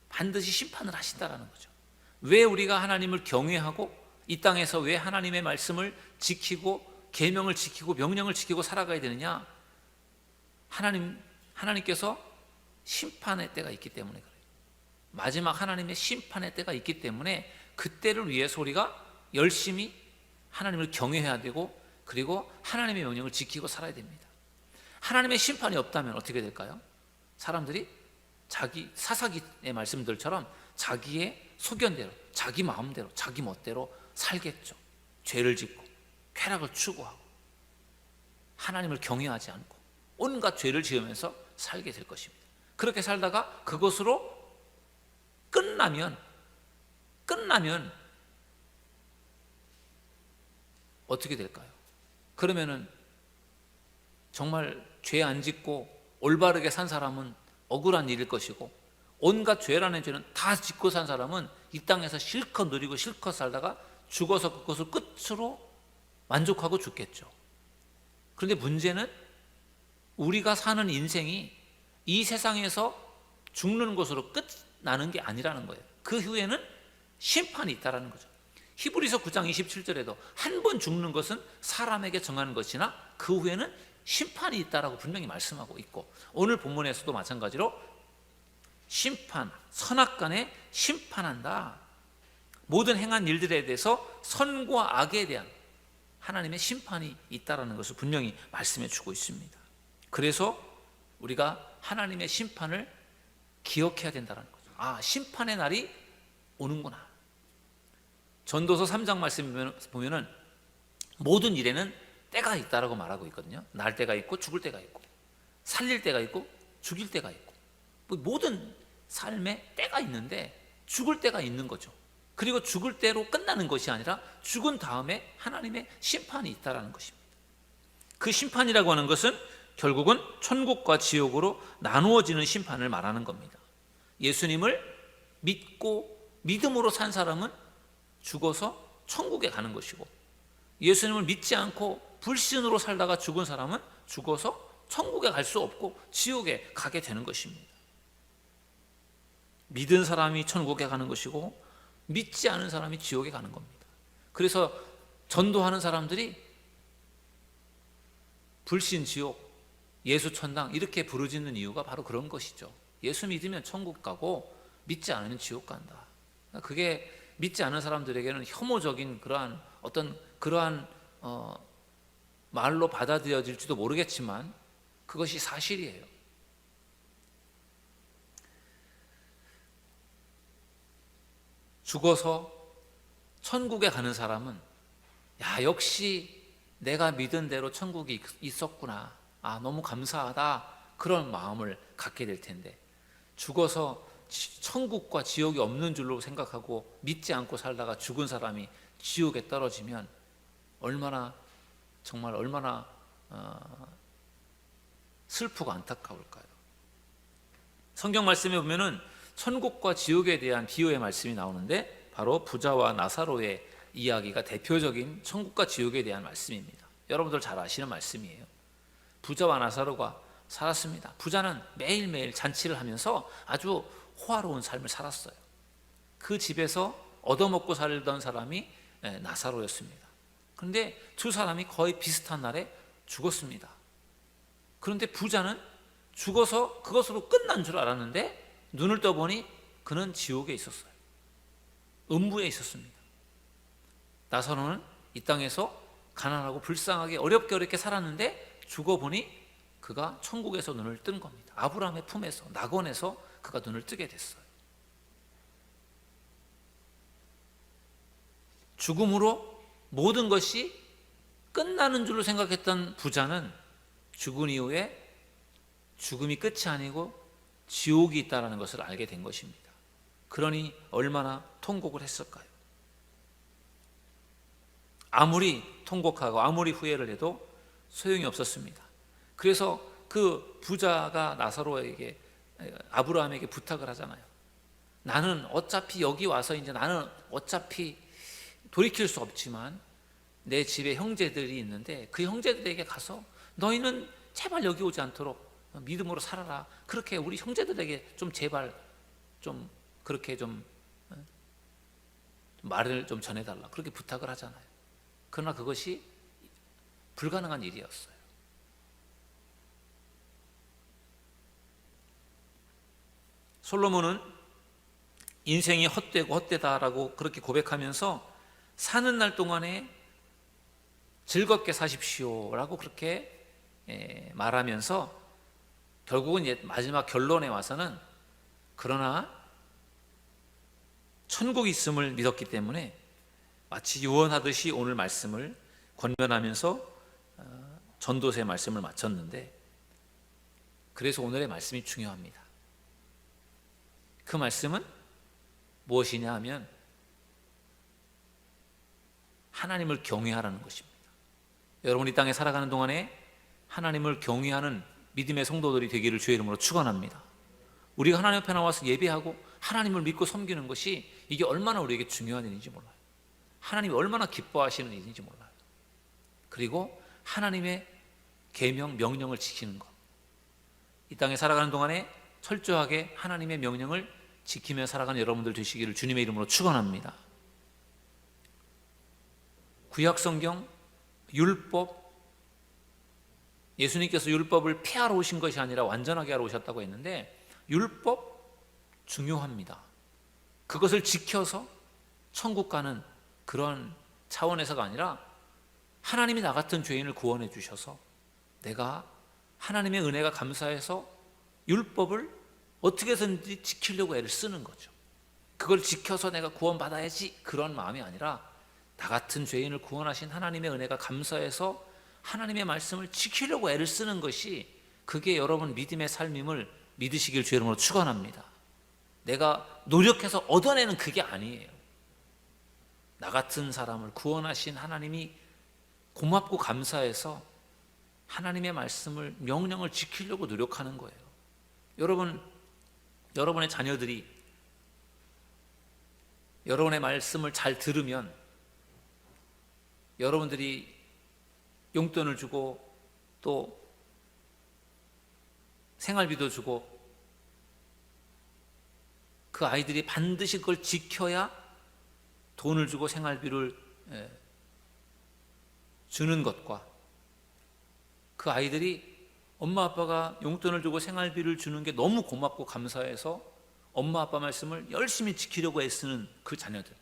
반드시 심판을 하신다라는 거죠. 왜 우리가 하나님을 경외하고 이 땅에서 왜 하나님의 말씀을 지키고 계명을 지키고 명령을 지키고 살아가야 되느냐? 하나님께서 심판의 때가 있기 때문에 그래요. 마지막 하나님의 심판의 때가 있기 때문에 그때를 위해서 우리가 열심히 하나님을 경외해야 되고, 그리고 하나님의 명령을 지키고 살아야 됩니다. 하나님의 심판이 없다면 어떻게 될까요? 사람들이 자기 사사기의 말씀들처럼 자기의 소견대로, 자기 마음대로, 자기 멋대로 살겠죠. 죄를 짓고 쾌락을 추구하고 하나님을 경외하지 않고 온갖 죄를 지으면서 살게 될 것입니다. 그렇게 살다가 그것으로 끝나면 어떻게 될까요? 그러면은 정말 죄 안 짓고 올바르게 산 사람은 억울한 일일 것이고, 온갖 죄라는 죄는 다 짓고 산 사람은 이 땅에서 실컷 누리고 실컷 살다가 죽어서 그것을 끝으로 만족하고 죽겠죠. 그런데 문제는 우리가 사는 인생이 이 세상에서 죽는 것으로 끝나는 게 아니라는 거예요. 그 후에는 심판이 있다라는 거죠. 히브리서 9장 27절에도 한 번 죽는 것은 사람에게 정하는 것이나 그 후에는 심판이 있다라고 분명히 말씀하고 있고, 오늘 본문에서도 마찬가지로 선악간에 심판한다. 모든 행한 일들에 대해서 선과 악에 대한 하나님의 심판이 있다라는 것을 분명히 말씀해 주고 있습니다. 그래서 우리가 하나님의 심판을 기억해야 된다는 거죠. 심판의 날이 오는구나. 전도서 3장 말씀 보면은 모든 일에는 때가 있다라고 말하고 있거든요. 날 때가 있고 죽을 때가 있고, 살릴 때가 있고 죽일 때가 있고, 모든 삶에 때가 있는데 죽을 때가 있는 거죠. 그리고 죽을 때로 끝나는 것이 아니라 죽은 다음에 하나님의 심판이 있다라는 것입니다. 그 심판이라고 하는 것은 결국은 천국과 지옥으로 나누어지는 심판을 말하는 겁니다. 예수님을 믿고 믿음으로 산 사람은 죽어서 천국에 가는 것이고, 예수님을 믿지 않고 불신으로 살다가 죽은 사람은 죽어서 천국에 갈 수 없고 지옥에 가게 되는 것입니다. 믿은 사람이 천국에 가는 것이고 믿지 않은 사람이 지옥에 가는 겁니다. 그래서 전도하는 사람들이 불신 지옥, 예수 천당 이렇게 부르짖는 이유가 바로 그런 것이죠. 예수 믿으면 천국 가고 믿지 않으면 지옥 간다. 그게 믿지 않은 사람들에게는 혐오적인 그러한 말로 받아들여질지도 모르겠지만 그것이 사실이에요. 죽어서 천국에 가는 사람은 역시 내가 믿은 대로 천국이 있었구나, 너무 감사하다, 그런 마음을 갖게 될 텐데, 죽어서 천국과 지옥이 없는 줄로 생각하고 믿지 않고 살다가 죽은 사람이 지옥에 떨어지면 얼마나 슬프고 안타까울까요? 성경 말씀에 보면은 천국과 지옥에 대한 비유의 말씀이 나오는데, 바로 부자와 나사로의 이야기가 대표적인 천국과 지옥에 대한 말씀입니다. 여러분들 잘 아시는 말씀이에요. 부자와 나사로가 살았습니다. 부자는 매일매일 잔치를 하면서 아주 호화로운 삶을 살았어요. 그 집에서 얻어먹고 살던 사람이 나사로였습니다. 그런데 두 사람이 거의 비슷한 날에 죽었습니다. 그런데 부자는 죽어서 그것으로 끝난 줄 알았는데 눈을 떠보니 그는 지옥에 있었어요. 음부에 있었습니다. 나사로는 이 땅에서 가난하고 불쌍하게 어렵게 살았는데 죽어보니 그가 천국에서 눈을 뜬 겁니다. 아브라함의 품에서, 낙원에서 그가 눈을 뜨게 됐어요. 죽음으로 모든 것이 끝나는 줄로 생각했던 부자는 죽은 이후에 죽음이 끝이 아니고 지옥이 있다는 것을 알게 된 것입니다. 그러니 얼마나 통곡을 했을까요? 아무리 통곡하고 아무리 후회를 해도 소용이 없었습니다. 그래서 그 부자가 나사로에게, 아브라함에게 부탁을 하잖아요. 나는 어차피 여기 와서 이제 나는 어차피 돌이킬 수 없지만 내 집에 형제들이 있는데 그 형제들에게 가서 너희는 제발 여기 오지 않도록 믿음으로 살아라. 그렇게 우리 형제들에게 좀 제발 좀 그렇게 좀 말을 좀 전해달라. 그렇게 부탁을 하잖아요. 그러나 그것이 불가능한 일이었어요. 솔로몬은 인생이 헛되고 헛되다라고 그렇게 고백하면서 사는 날 동안에 즐겁게 사십시오라고 그렇게 말하면서 결국은 이제 마지막 결론에 와서는 그러나 천국이 있음을 믿었기 때문에 마치 유언하듯이 오늘 말씀을 권면하면서 전도서의 말씀을 마쳤는데, 그래서 오늘의 말씀이 중요합니다. 그 말씀은 무엇이냐 하면 하나님을 경외하라는 것입니다. 여러분 이 땅에 살아가는 동안에 하나님을 경외하는 믿음의 성도들이 되기를 주의 이름으로 축원합니다. 우리가 하나님 앞에 나와서 예배하고 하나님을 믿고 섬기는 것이 이게 얼마나 우리에게 중요한 일인지 몰라요. 하나님이 얼마나 기뻐하시는 일인지 몰라요. 그리고 하나님의 계명, 명령을 지키는 것, 이 땅에 살아가는 동안에 철저하게 하나님의 명령을 지키며 살아가는 여러분들 되시기를 주님의 이름으로 축원합니다. 구약성경 율법, 예수님께서 율법을 폐하러 오신 것이 아니라 완전하게 하러 오셨다고 했는데 율법 중요합니다. 그것을 지켜서 천국 가는 그런 차원에서가 아니라 하나님이 나 같은 죄인을 구원해 주셔서 내가 하나님의 은혜가 감사해서 율법을 어떻게 해서든지 지키려고 애를 쓰는 거죠. 그걸 지켜서 내가 구원받아야지 그런 마음이 아니라 나 같은 죄인을 구원하신 하나님의 은혜가 감사해서 하나님의 말씀을 지키려고 애를 쓰는 것이, 그게 여러분 믿음의 삶임을 믿으시길 주의 이름으로 축원합니다. 내가 노력해서 얻어내는 그게 아니에요. 나 같은 사람을 구원하신 하나님이 고맙고 감사해서 하나님의 말씀을, 명령을 지키려고 노력하는 거예요. 여러분의 자녀들이 여러분의 말씀을 잘 들으면 여러분들이 용돈을 주고 또 생활비도 주고 그 아이들이 반드시 그걸 지켜야 돈을 주고 생활비를 주는 것과, 그 아이들이 엄마 아빠가 용돈을 주고 생활비를 주는 게 너무 고맙고 감사해서 엄마 아빠 말씀을 열심히 지키려고 애쓰는 그 자녀들,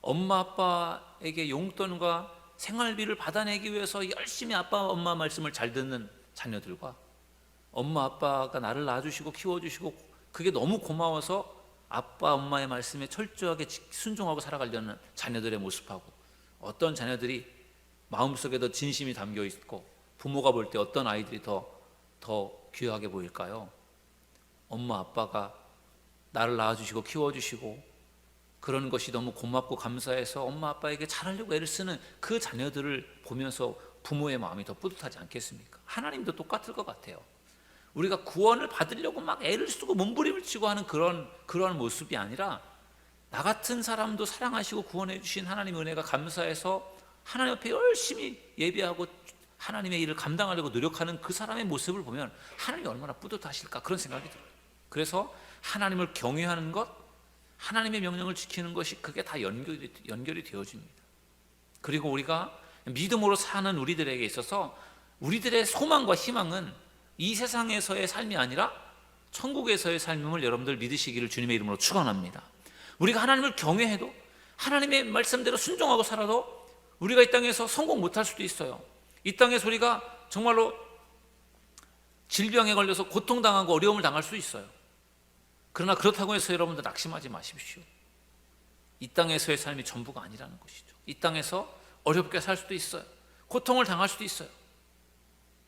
엄마 아빠에게 용돈과 생활비를 받아내기 위해서 열심히 아빠 엄마 말씀을 잘 듣는 자녀들과, 엄마 아빠가 나를 낳아주시고 키워주시고 그게 너무 고마워서 아빠 엄마의 말씀에 철저하게 순종하고 살아가려는 자녀들의 모습하고, 어떤 자녀들이 마음속에 더 진심이 담겨 있고 부모가 볼 때 어떤 아이들이 더 귀하게 보일까요? 엄마 아빠가 나를 낳아주시고 키워주시고 그런 것이 너무 고맙고 감사해서 엄마 아빠에게 잘하려고 애를 쓰는 그 자녀들을 보면서 부모의 마음이 더 뿌듯하지 않겠습니까? 하나님도 똑같을 것 같아요. 우리가 구원을 받으려고 막 애를 쓰고 몸부림을 치고 하는 그런 모습이 아니라, 나 같은 사람도 사랑하시고 구원해 주신 하나님의 은혜가 감사해서 하나님 앞에 열심히 예배하고 하나님의 일을 감당하려고 노력하는 그 사람의 모습을 보면 하나님이 얼마나 뿌듯하실까, 그런 생각이 들어요. 그래서 하나님을 경외하는 것, 하나님의 명령을 지키는 것이, 그게 다 연결이 되어집니다. 그리고 우리가 믿음으로 사는 우리들에게 있어서 우리들의 소망과 희망은 이 세상에서의 삶이 아니라 천국에서의 삶임을 여러분들 믿으시기를 주님의 이름으로 축원합니다. 우리가 하나님을 경외해도, 하나님의 말씀대로 순종하고 살아도 우리가 이 땅에서 성공 못할 수도 있어요. 이 땅에서 우리가 정말로 질병에 걸려서 고통당하고 어려움을 당할 수 있어요. 그러나 그렇다고 해서 여러분들 낙심하지 마십시오. 이 땅에서의 삶이 전부가 아니라는 것이죠. 이 땅에서 어렵게 살 수도 있어요. 고통을 당할 수도 있어요.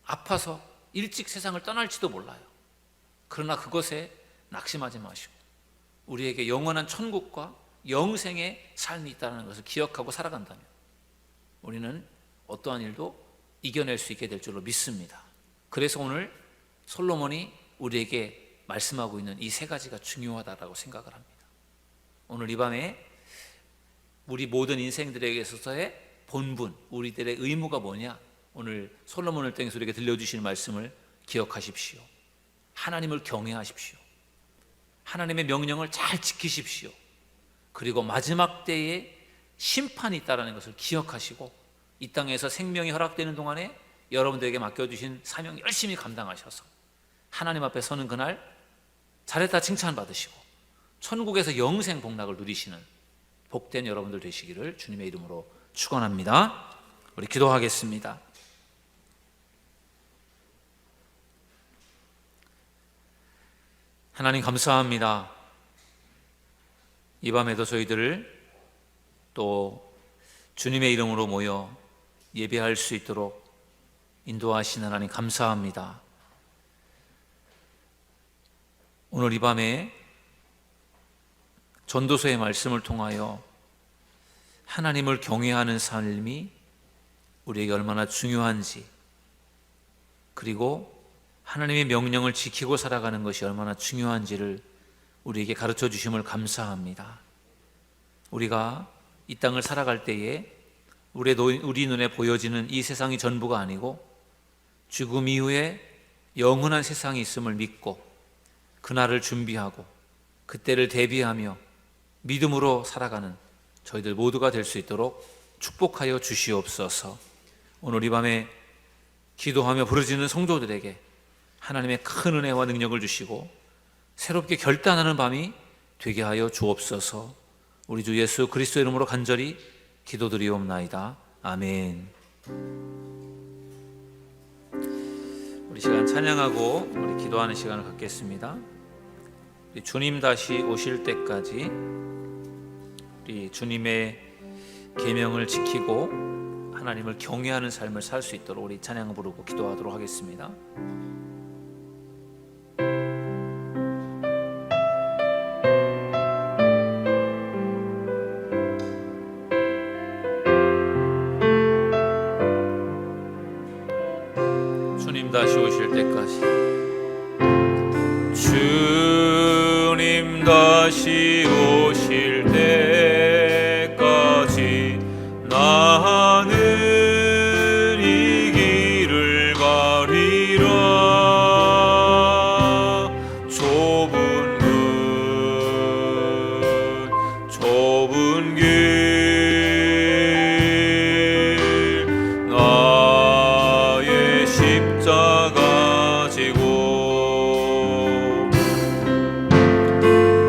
아파서 일찍 세상을 떠날지도 몰라요. 그러나 그것에 낙심하지 마시고 우리에게 영원한 천국과 영생의 삶이 있다는 것을 기억하고 살아간다면 우리는 어떠한 일도 이겨낼 수 있게 될 줄로 믿습니다. 그래서 오늘 솔로몬이 우리에게 말씀하고 있는 이 세 가지가 중요하다라고 생각을 합니다. 오늘 이 밤에 우리 모든 인생들에게 있어서의 본분, 우리들의 의무가 뭐냐? 오늘 솔로몬을 통해서 우리에게 들려주신 말씀을 기억하십시오. 하나님을 경외하십시오. 하나님의 명령을 잘 지키십시오. 그리고 마지막 때에 심판이 있다는 것을 기억하시고 이 땅에서 생명이 허락되는 동안에 여러분들에게 맡겨주신 사명 열심히 감당하셔서 하나님 앞에 서는 그날 잘했다 칭찬받으시고 천국에서 영생 복락을 누리시는 복된 여러분들 되시기를 주님의 이름으로 축원합니다. 우리 기도하겠습니다. 하나님 감사합니다. 이 밤에도 저희들을 또 주님의 이름으로 모여 예배할 수 있도록 인도하시는 하나님 감사합니다. 오늘 이 밤에 전도서의 말씀을 통하여 하나님을 경외하는 삶이 우리에게 얼마나 중요한지, 그리고 하나님의 명령을 지키고 살아가는 것이 얼마나 중요한지를 우리에게 가르쳐 주심을 감사합니다. 우리가 이 땅을 살아갈 때에 우리 눈에 보여지는 이 세상이 전부가 아니고 죽음 이후에 영원한 세상이 있음을 믿고 그날을 준비하고 그때를 대비하며 믿음으로 살아가는 저희들 모두가 될 수 있도록 축복하여 주시옵소서. 오늘 이 밤에 기도하며 부르짖는 성도들에게 하나님의 큰 은혜와 능력을 주시고 새롭게 결단하는 밤이 되게 하여 주옵소서. 우리 주 예수 그리스도 이름으로 간절히 기도드리옵나이다. 아멘. 우리 시간 찬양하고 우리 기도하는 시간을 갖겠습니다. 우리 주님 다시 오실 때까지 우리 주님의 계명을 지키고 하나님을 경외하는 삶을 살 수 있도록 우리 찬양 부르고 기도하도록 하겠습니다. 주님 다시 오실 때까지, 주님 다시 오실 때까지 나는 이 길을 가리라. 좁은 길 나의 십자가 지고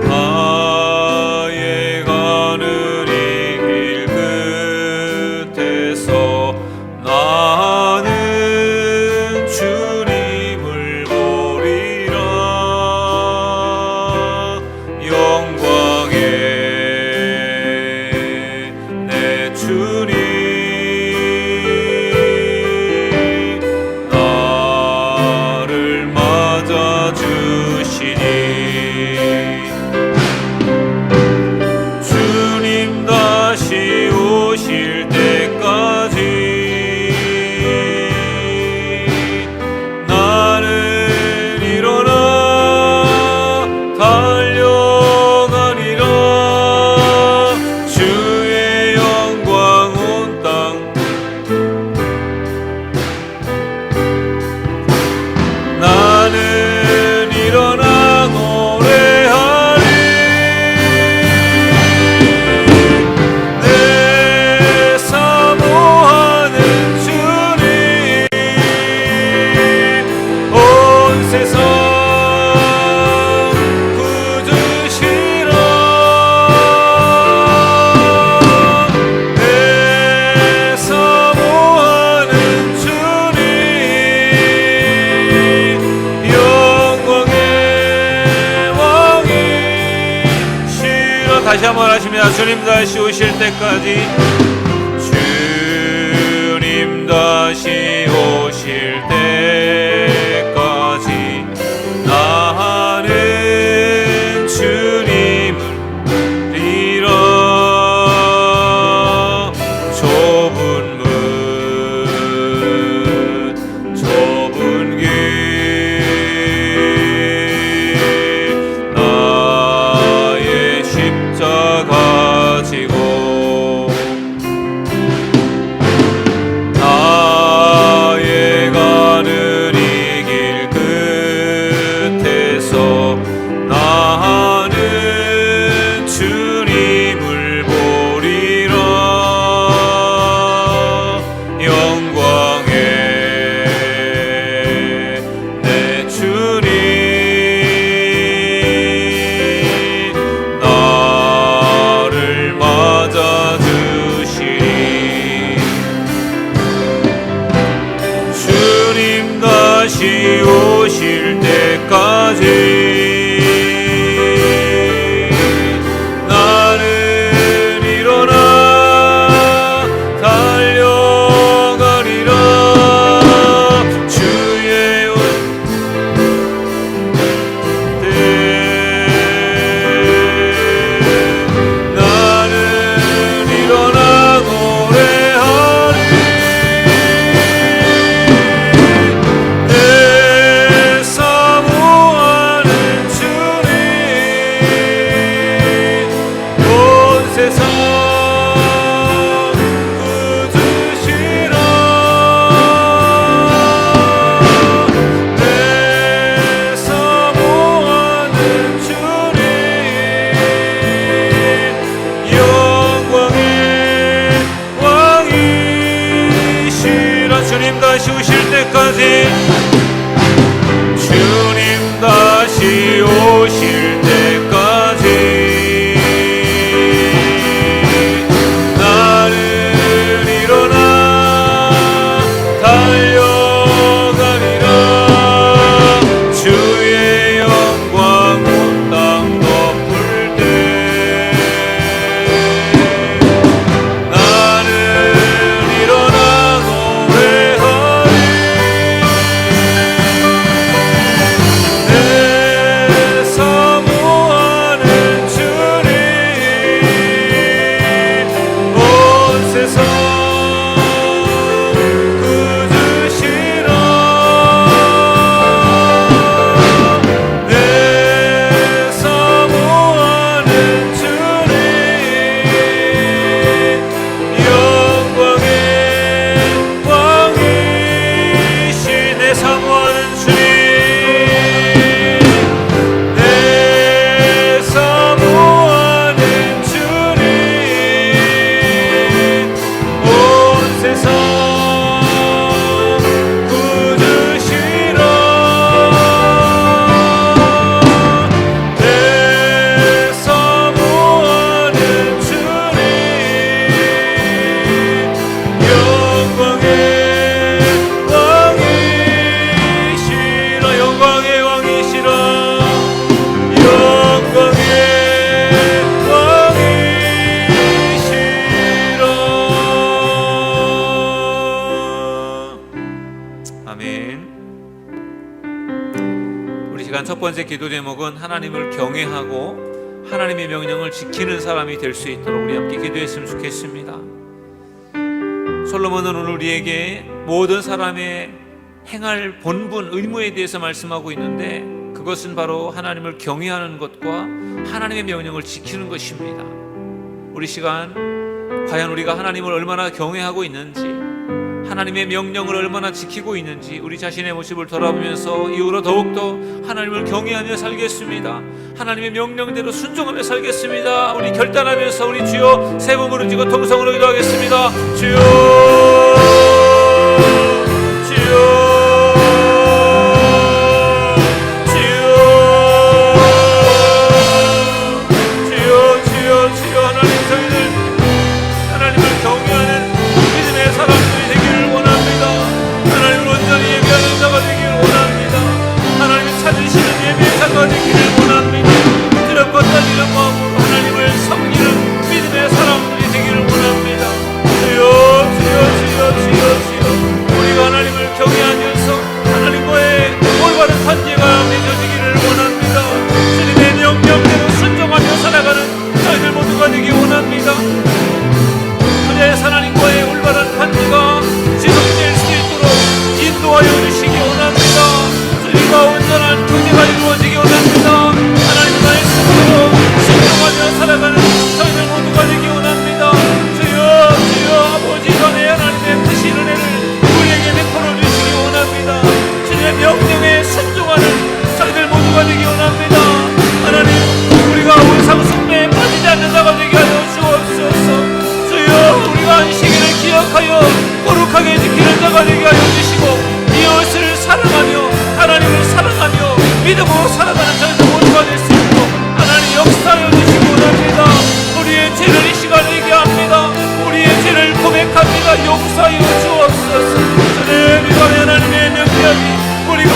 나의 가는 이 길 끝에서 나는 주님을 보리라. 영광의 내 주님 나를 맞아주시니 주님 다시 오실 때까지 나는 일어나 달려가리라. 주의 영광 온 땅 나는 일어나 노래하리. 내 사모하는 주님 온 세상 구주시라. 내 사모하는 주님 영광의 왕이시라. 다시 한번 하십니다. 주님 다시 오실 때까지, 주님 다시 오실 때까지 나는 주님을 믿으리라. 좁은 문 다시 오실 때까지 나는 일어나 달려가리라. 주의 올 때 나는 일어나 노래하리. 내 사모하는 주님 온 세상 꾸짖으시라. 내 사모하는 주님 영광의 왕이시라. 주님 다시 오실 때까지 주님 다시 오실 때까지 나는 일어나 달려가리라. 주의 영광 온 땅 덮을 때 나는 일어나 노래하리. 내 사모하는 주님 온 세상 꾸짖으시라. 내 사모하는 주님 영광의 왕이시. 내 사모하는 주님 내 사모하는 주님 온 세상 꾸짖으시라. 내 사모하는 주님 영광의 왕이시라. 영광의 왕이시라. 영광의 왕이시라. 아멘. 우리 시간 첫 번째 기도 제목은 하나님을 경외하고 하나님의 명령을 지키는 사람이 될 수 있도록 우리 함께 기도했으면 좋겠습니다. 솔로몬은 오늘 우리에게 모든 사람의 행할 본분, 의무에 대해서 말씀하고 있는데 그것은 바로 하나님을 경외하는 것과 하나님의 명령을 지키는 것입니다. 우리 시간 과연 우리가 하나님을 얼마나 경외하고 있는지, 하나님의 명령을 얼마나 지키고 있는지 우리 자신의 모습을 돌아보면서 이후로 더욱더 하나님을 경외하며 살겠습니다. 하나님의 명령대로 순종하며 살겠습니다. 우리 결단하면서 우리 주여 세 번 부르짖고 통성으로 기도하겠습니다. 주여 주여 믿음으로 살아가는 저희들 모두가 될 수 있도록 하나님 역사하여 주시기 원합니다. 우리의 죄를 이 시간에 얘기합니다. 우리의 죄를 고백합니다. 용서하여 주옵소서. 주님 이번에 하나님의 능력이 우리가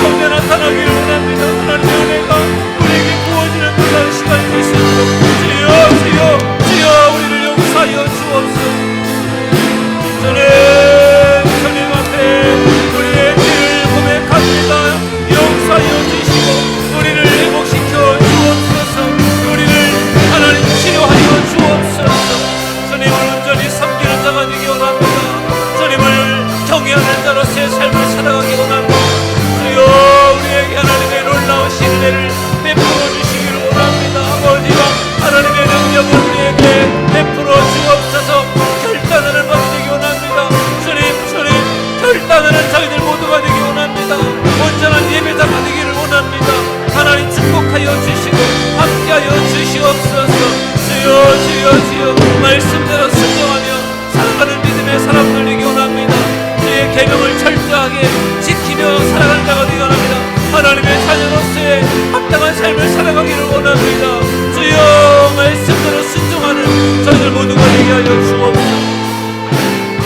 온전하게 지키며 살아가는 자가 되기 원합니다. 하나님의 자녀로서의 합당한 삶을 살아가기를 원합니다. 주여 말씀대로 순종하는 저희들 모두가 되게 하여 주옵소서.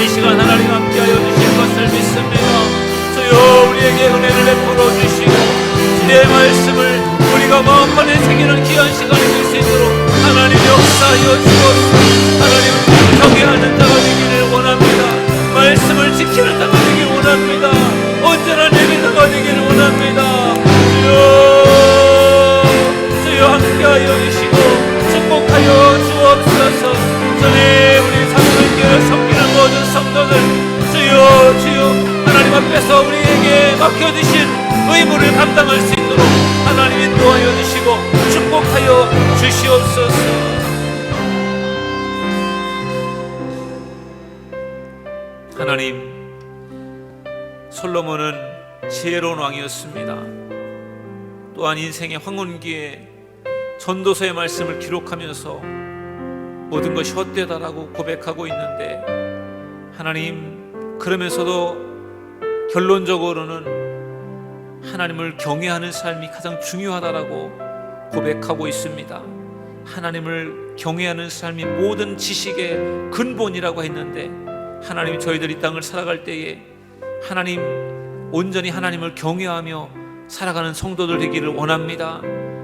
이 시간 하나님 함께하여 주실 것을 믿습니다. 주여 우리에게 은혜를 베풀어 주시고 주의 말씀을 우리가 마음판에 새기는 귀한 시간이 될 수 있도록 하나님 역사하여 주옵소서. 하나님을 경외하는 자가 되기를 원합니다. 말씀을 지키는 자가 되기를 원합니다. 온전한 예배자가 되기를 원합니다. 주여 함께하여 주시고 축복하여 주옵소서. 전에 우리 사랑하는 섬기는 모든 성도들 주여 하나님 앞에서 우리에게 맡겨주신 의무를 감당할 수 있도록 하나님 인도하여 주시고 축복하여 주시옵소서. 하나님, 솔로몬은 지혜로운 왕이었습니다. 또한 인생의 황혼기에 전도서의 말씀을 기록하면서 모든 것이 헛되다라고 고백하고 있는데, 하나님, 그러면서도 결론적으로는 하나님을 경외하는 삶이 가장 중요하다라고 고백하고 있습니다. 하나님을 경외하는 삶이 모든 지식의 근본이라고 했는데, 하나님, 저희들이 이 땅을 살아갈 때에 하나님, 온전히 하나님을 경외하며 살아가는 성도들 되기를 원합니다.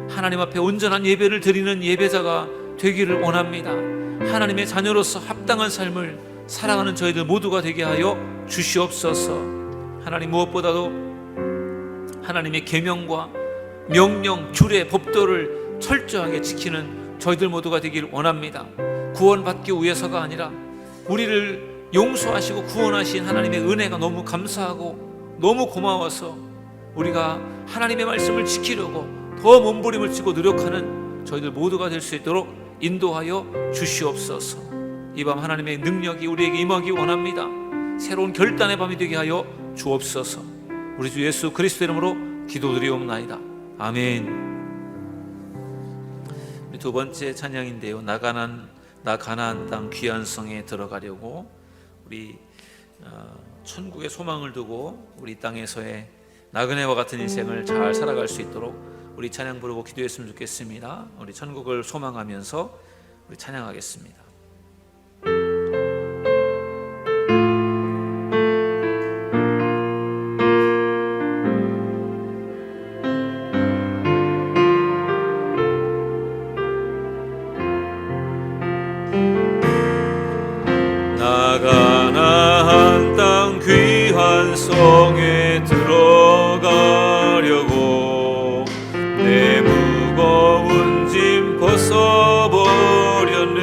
하나님 앞에 온전한 예배를 드리는 예배자가 되기를 원합니다. 하나님의 자녀로서 합당한 삶을 살아가는 저희들 모두가 되게 하여 주시옵소서. 하나님, 무엇보다도 하나님의 계명과 명령, 규례, 법도를 철저하게 지키는 저희들 모두가 되기를 원합니다. 구원받기 위해서가 아니라 우리를 용서하시고 구원하신 하나님의 은혜가 너무 감사하고 너무 고마워서 우리가 하나님의 말씀을 지키려고 더 몸부림을 치고 노력하는 저희들 모두가 될 수 있도록 인도하여 주시옵소서. 이 밤 하나님의 능력이 우리에게 임하기 원합니다. 새로운 결단의 밤이 되게 하여 주옵소서. 우리 주 예수 그리스도 이름으로 기도드리옵나이다. 아멘. 두 번째 찬양인데요, 나 가나안 땅 귀한 성에 들어가려고 우리 천국의 소망을 두고 우리 땅에서의 나그네와 같은 인생을 잘 살아갈 수 있도록 우리 찬양 부르고 기도했으면 좋겠습니다. 우리 천국을 소망하면서 우리 찬양하겠습니다. 가나안 땅 귀한 성에 들어가려고 내 무거운 짐 벗어버렸네.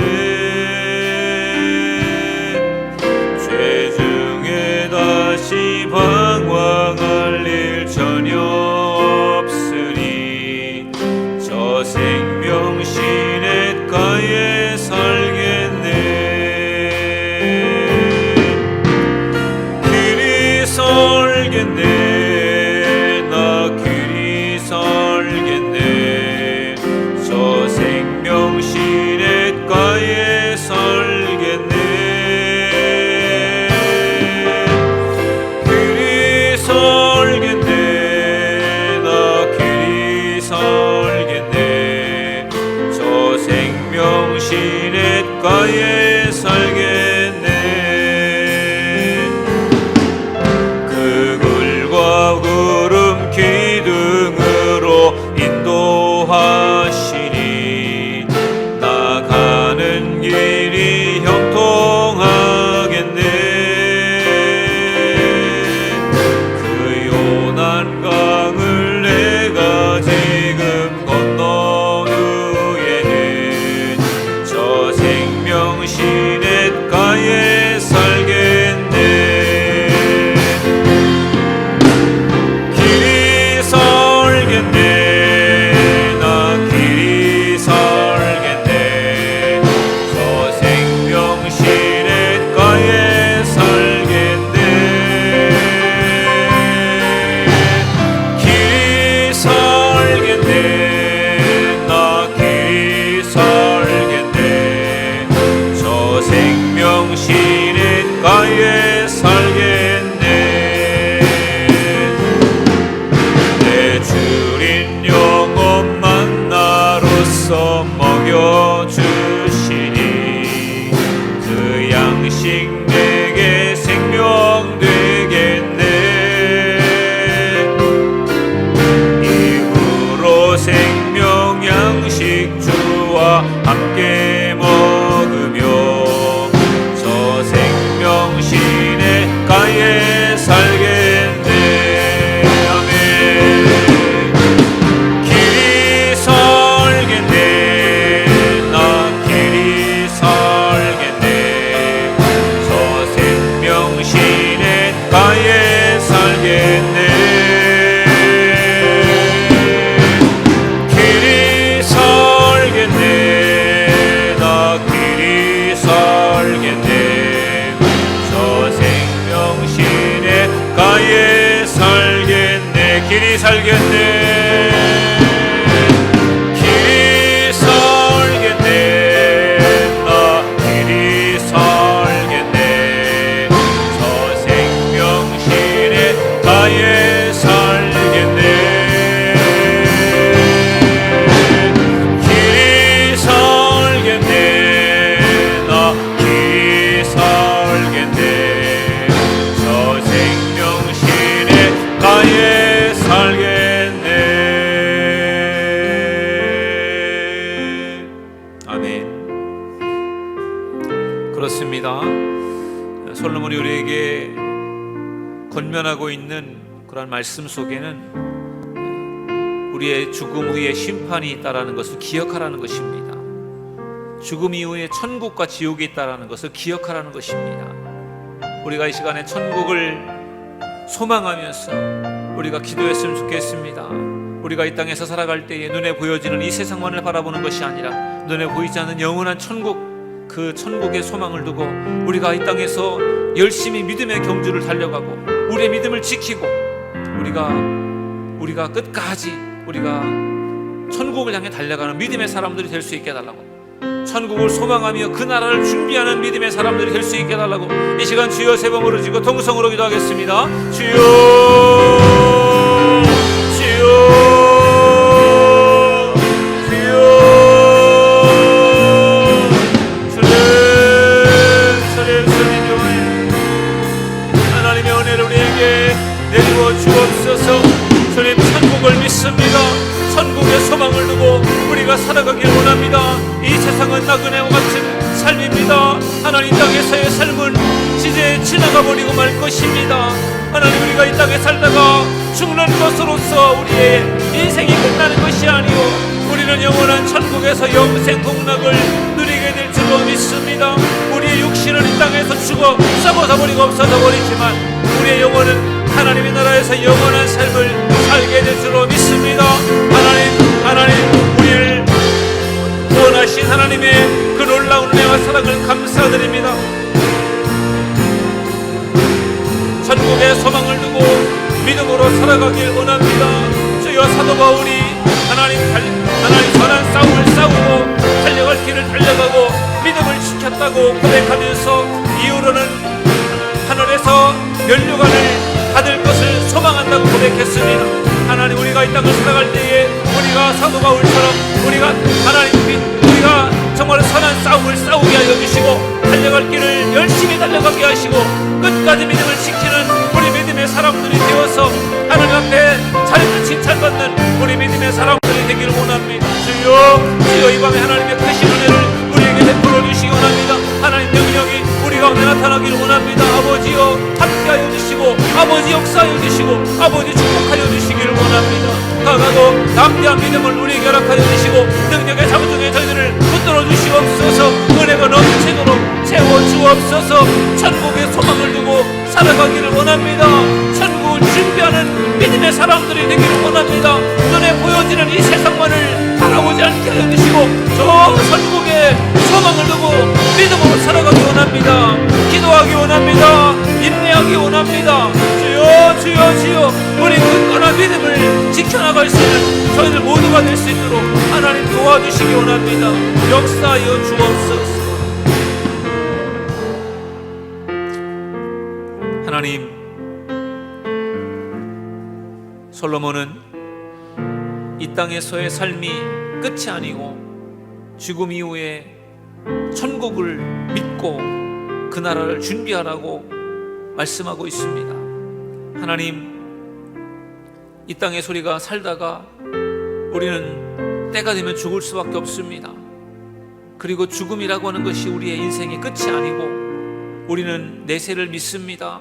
죄 중에 다시 방황할 일 전혀 없으니 저 생명 시냇가에 살겠네. 나 그리 설겠네. 저 생명 시냇가에 설겠네. 그리 설겠네. 나 그리 설겠네. 저 생명 시냇가에 설겠네. 그 굴과 가에 살겠네. 길이 살겠네. 나 길이 살겠네. 저 생명신의 가에 살겠네. 길이 살겠네. 길이 살겠네. 나 길이 살겠네. 저 생명신의 가에 살겠네. 길이 살겠네. 나 길이 살겠네. 저 생명신의 가에 살겠네. 아멘. 그렇습니다. 솔로몬이 우리에게 권면하고 있는 그런 말씀 속에는 우리의 죽음 후에 심판이 있다라는 것을 기억하라는 것입니다. 죽음 이후에 천국과 지옥이 있다라는 것을 기억하라는 것입니다. 우리가 이 시간에 천국을 소망하면서 우리가 기도했으면 좋겠습니다. 우리가 이 땅에서 살아갈 때에 눈에 보여지는 이 세상만을 바라보는 것이 아니라 눈에 보이지 않는 영원한 천국, 그 천국의 소망을 두고 우리가 이 땅에서 열심히 믿음의 경주를 달려가고 우리의 믿음을 지키고 우리가 끝까지 우리가 천국을 향해 달려가는 믿음의 사람들이 될 수 있게 해달라고, 천국을 소망하며 그 나라를 준비하는 믿음의 사람들이 될 수 있게 해달라고 이 시간 주여 세 번 부르짖고 통성으로 기도하겠습니다. 주여, 주여, 주옵소서. 주님, 천국을 믿습니다. 천국의 소망을 두고 우리가 살아가길 원합니다. 이 세상은 나그네와 같은 삶입니다. 하나님, 땅에서의 삶은 이제 지나가 버리고 말 것입니다. 하나님, 우리가 이 땅에 살다가 죽는 것으로서 우리의 인생이 끝나는 것이 아니오, 우리는 영원한 천국에서 영생 복락을 누리게 될 줄로 믿습니다. 우리의 육신은 이 땅에서 죽어 썩어서 버리고 없어져 버리지만 우리의 영혼은 하나님의 나라에서 영원한 삶을 살게 될 줄로 믿습니다. 하나님, 우리를 구원하신 하나님의 그 놀라운 은혜와 사랑을 감사드립니다. 천국의 소망을 두고 믿음으로 살아가길 원합니다. 주여, 사도 바울이 하나님 선한 싸움을 싸우고 달려갈 길을 달려가고 믿음을 지켰다고 고백하면서 이후로는 하늘에서 면류관을 받을 것을 소망한다고 고백했습니다. 하나님, 우리가 이 땅을 살아갈 때에 우리가 사도 바울처럼 우리가 정말 선한 싸움을 싸우게 하여 주시고 달려갈 길을 열심히 달려가게 하시고 끝까지 믿음을 지키는 우리 믿음의 사람들이 되어서 하나님 앞에 자리를 칭찬받는 우리 믿음의 사람들이 되기를 원합니다. 주여, 이 밤에 하나님의 크신 은혜를 우리에게 베풀어 주시기 원합니다. 하나님, 능력이 우리 가운데 나타나기를 원합니다. 아버지여, 함께하여 주시고 아버지 역사하여 주시고 아버지 축복하여 주시기를 원합니다. 강하고 담대한 믿음을 우리에게 허락하여 주시고 능력의 장중에 저희들을 붙들어 주시옵소서. 은혜가 넘치도록 채워주옵소서. 천국의 소망을 두고 살아가기를 원합니다. 천국을 준비하는 믿음의 사람들이 되기를 원합니다. 눈에 보여지는 이 세상만을 바라보지 않게 하여 주시고 저 천국의 소망을 두고 믿음으로 살아가기 원합니다. 기도하기 원합니다. 인내하기 원합니다. 주여, 주여, 주여, 우리 굳건한 믿음을 지켜나갈 수 있는 저희들 모두가 될 수 있도록 하나님 도와주시기 원합니다. 역사하여 주옵소서. 하나님, 솔로몬은 이 땅에서의 삶이 끝이 아니고 죽음 이후에 천국을 믿고 그 나라를 준비하라고 말씀하고 있습니다. 하나님, 이 땅의 소리가 살다가 우리는 때가 되면 죽을 수밖에 없습니다. 그리고 죽음이라고 하는 것이 우리의 인생의 끝이 아니고 우리는 내세를 믿습니다.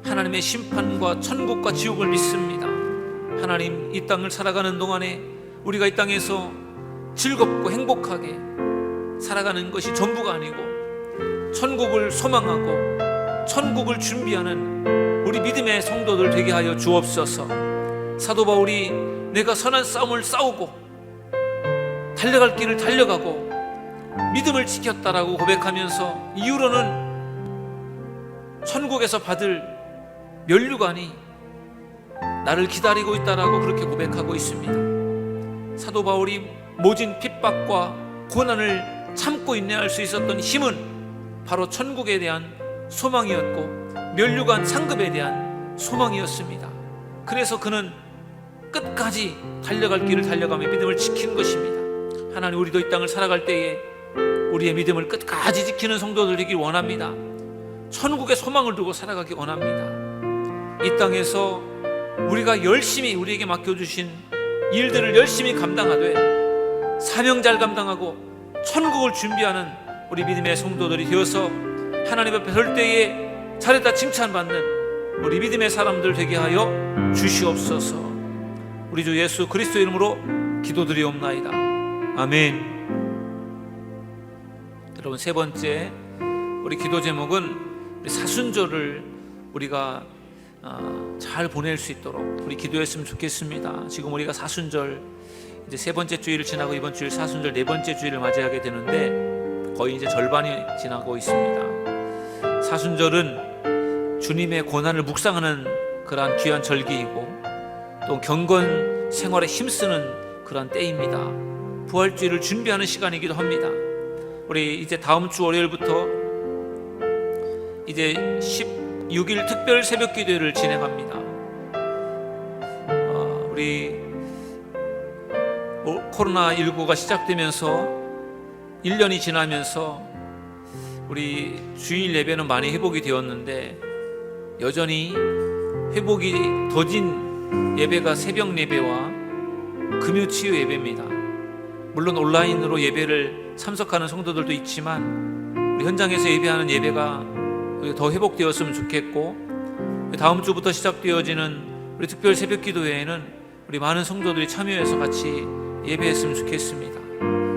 하나님의 심판과 천국과 지옥을 믿습니다. 하나님, 이 땅을 살아가는 동안에 우리가 이 땅에서 즐겁고 행복하게 살아가는 것이 전부가 아니고 천국을 소망하고 천국을 준비하는 우리 믿음의 성도들 되게 하여 주옵소서. 사도 바울이 내가 선한 싸움을 싸우고 달려갈 길을 달려가고 믿음을 지켰다라고 고백하면서 이후로는 천국에서 받을 면류관이 나를 기다리고 있다라고 그렇게 고백하고 있습니다. 사도 바울이 모진 핍박과 고난을 참고 인내할 수 있었던 힘은 바로 천국에 대한 소망이었고 면류관 상급에 대한 소망이었습니다. 그래서 그는 끝까지 달려갈 길을 달려가며 믿음을 지킨 것입니다. 하나님, 우리도 이 땅을 살아갈 때에 우리의 믿음을 끝까지 지키는 성도들 되길 원합니다. 천국의 소망을 두고 살아가기 원합니다. 이 땅에서 우리가 열심히 우리에게 맡겨주신 일들을 열심히 감당하되 사명 잘 감당하고 천국을 준비하는 우리 믿음의 성도들이 되어서 하나님 앞에 설 때에 잘했다 칭찬받는 우리 믿음의 사람들 되게 하여 주시옵소서. 우리 주 예수 그리스도 이름으로 기도드리옵나이다. 아멘. 여러분, 세 번째 우리 기도 제목은 우리 사순절을 우리가 잘 보낼 수 있도록 우리 기도했으면 좋겠습니다. 지금 우리가 사순절 이제 세 번째 주일을 지나고 이번 주일 사순절 네 번째 주일을 맞이하게 되는데 거의 이제 절반이 지나고 있습니다. 사순절은 주님의 고난을 묵상하는 그러한 귀한 절기이고 또 경건 생활에 힘쓰는 그러한 때입니다. 부활주일을 준비하는 시간이기도 합니다. 우리 이제 다음 주 월요일부터 이제 16일 특별 새벽 기도회를 진행합니다. 우리 코로나19가 시작되면서 1년이 지나면서 우리 주일 예배는 많이 회복이 되었는데 여전히 회복이 더딘 예배가 새벽 예배와 금요치유 예배입니다. 물론 온라인으로 예배를 참석하는 성도들도 있지만 우리 현장에서 예배하는 예배가 더 회복되었으면 좋겠고, 다음 주부터 시작되어지는 우리 특별 새벽 기도회에는 우리 많은 성도들이 참여해서 같이 예배했으면 좋겠습니다.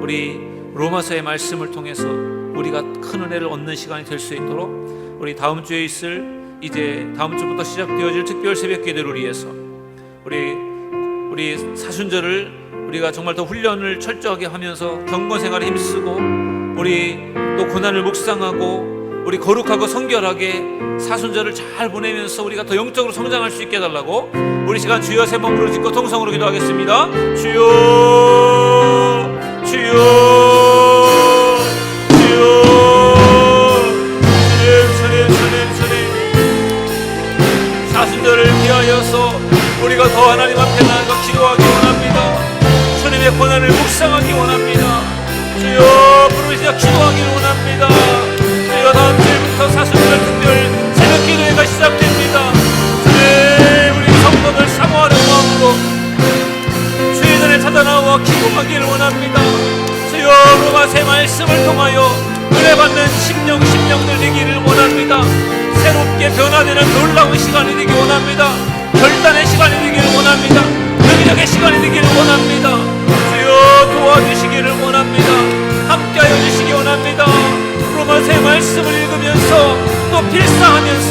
우리 로마서의 말씀을 통해서 우리가 큰 은혜를 얻는 시간이 될 수 있도록 우리 다음 주에 있을 이제 다음 주부터 시작되어질 특별 새벽 기도를 위해서 우리 사순절을 우리가 정말 더 훈련을 철저하게 하면서 경건 생활에 힘쓰고 우리 또 고난을 묵상하고 우리 거룩하고 성결하게 사순절을 잘 보내면서 우리가 더 영적으로 성장할 수 있게 해달라고 우리 시간 주여 세 번 부르짖고 통성으로 기도하겠습니다. 주여 주여 주여 주님 사순절을 위하여서 우리가 더 하나님 앞에 나아가 기도하기 원합니다. 주님의 고난을 묵상하기 원합니다. 주여 부르짖어 기도하기 원합니다. 주여 다음 주일부터 사순절 특별 새벽 기도회가 시작됩니다. 주님 우리 성도들 사모하는 마음으로 주의 전에 찾아나와 기도하기를 원합니다. 주여 로마서의 말씀을 통하여 은혜 받는 심령들 되기를 원합니다. 새롭게 변화되는 놀라운 시간이 되기 원합니다. 결단의 시간이 되기를 원합니다. 능력의 시간이 되기를 원합니다. 주여 도와주시기를 원합니다. 함께하여 주시기 원합니다. 로마서의 말씀을 읽으면서 또 필사하면서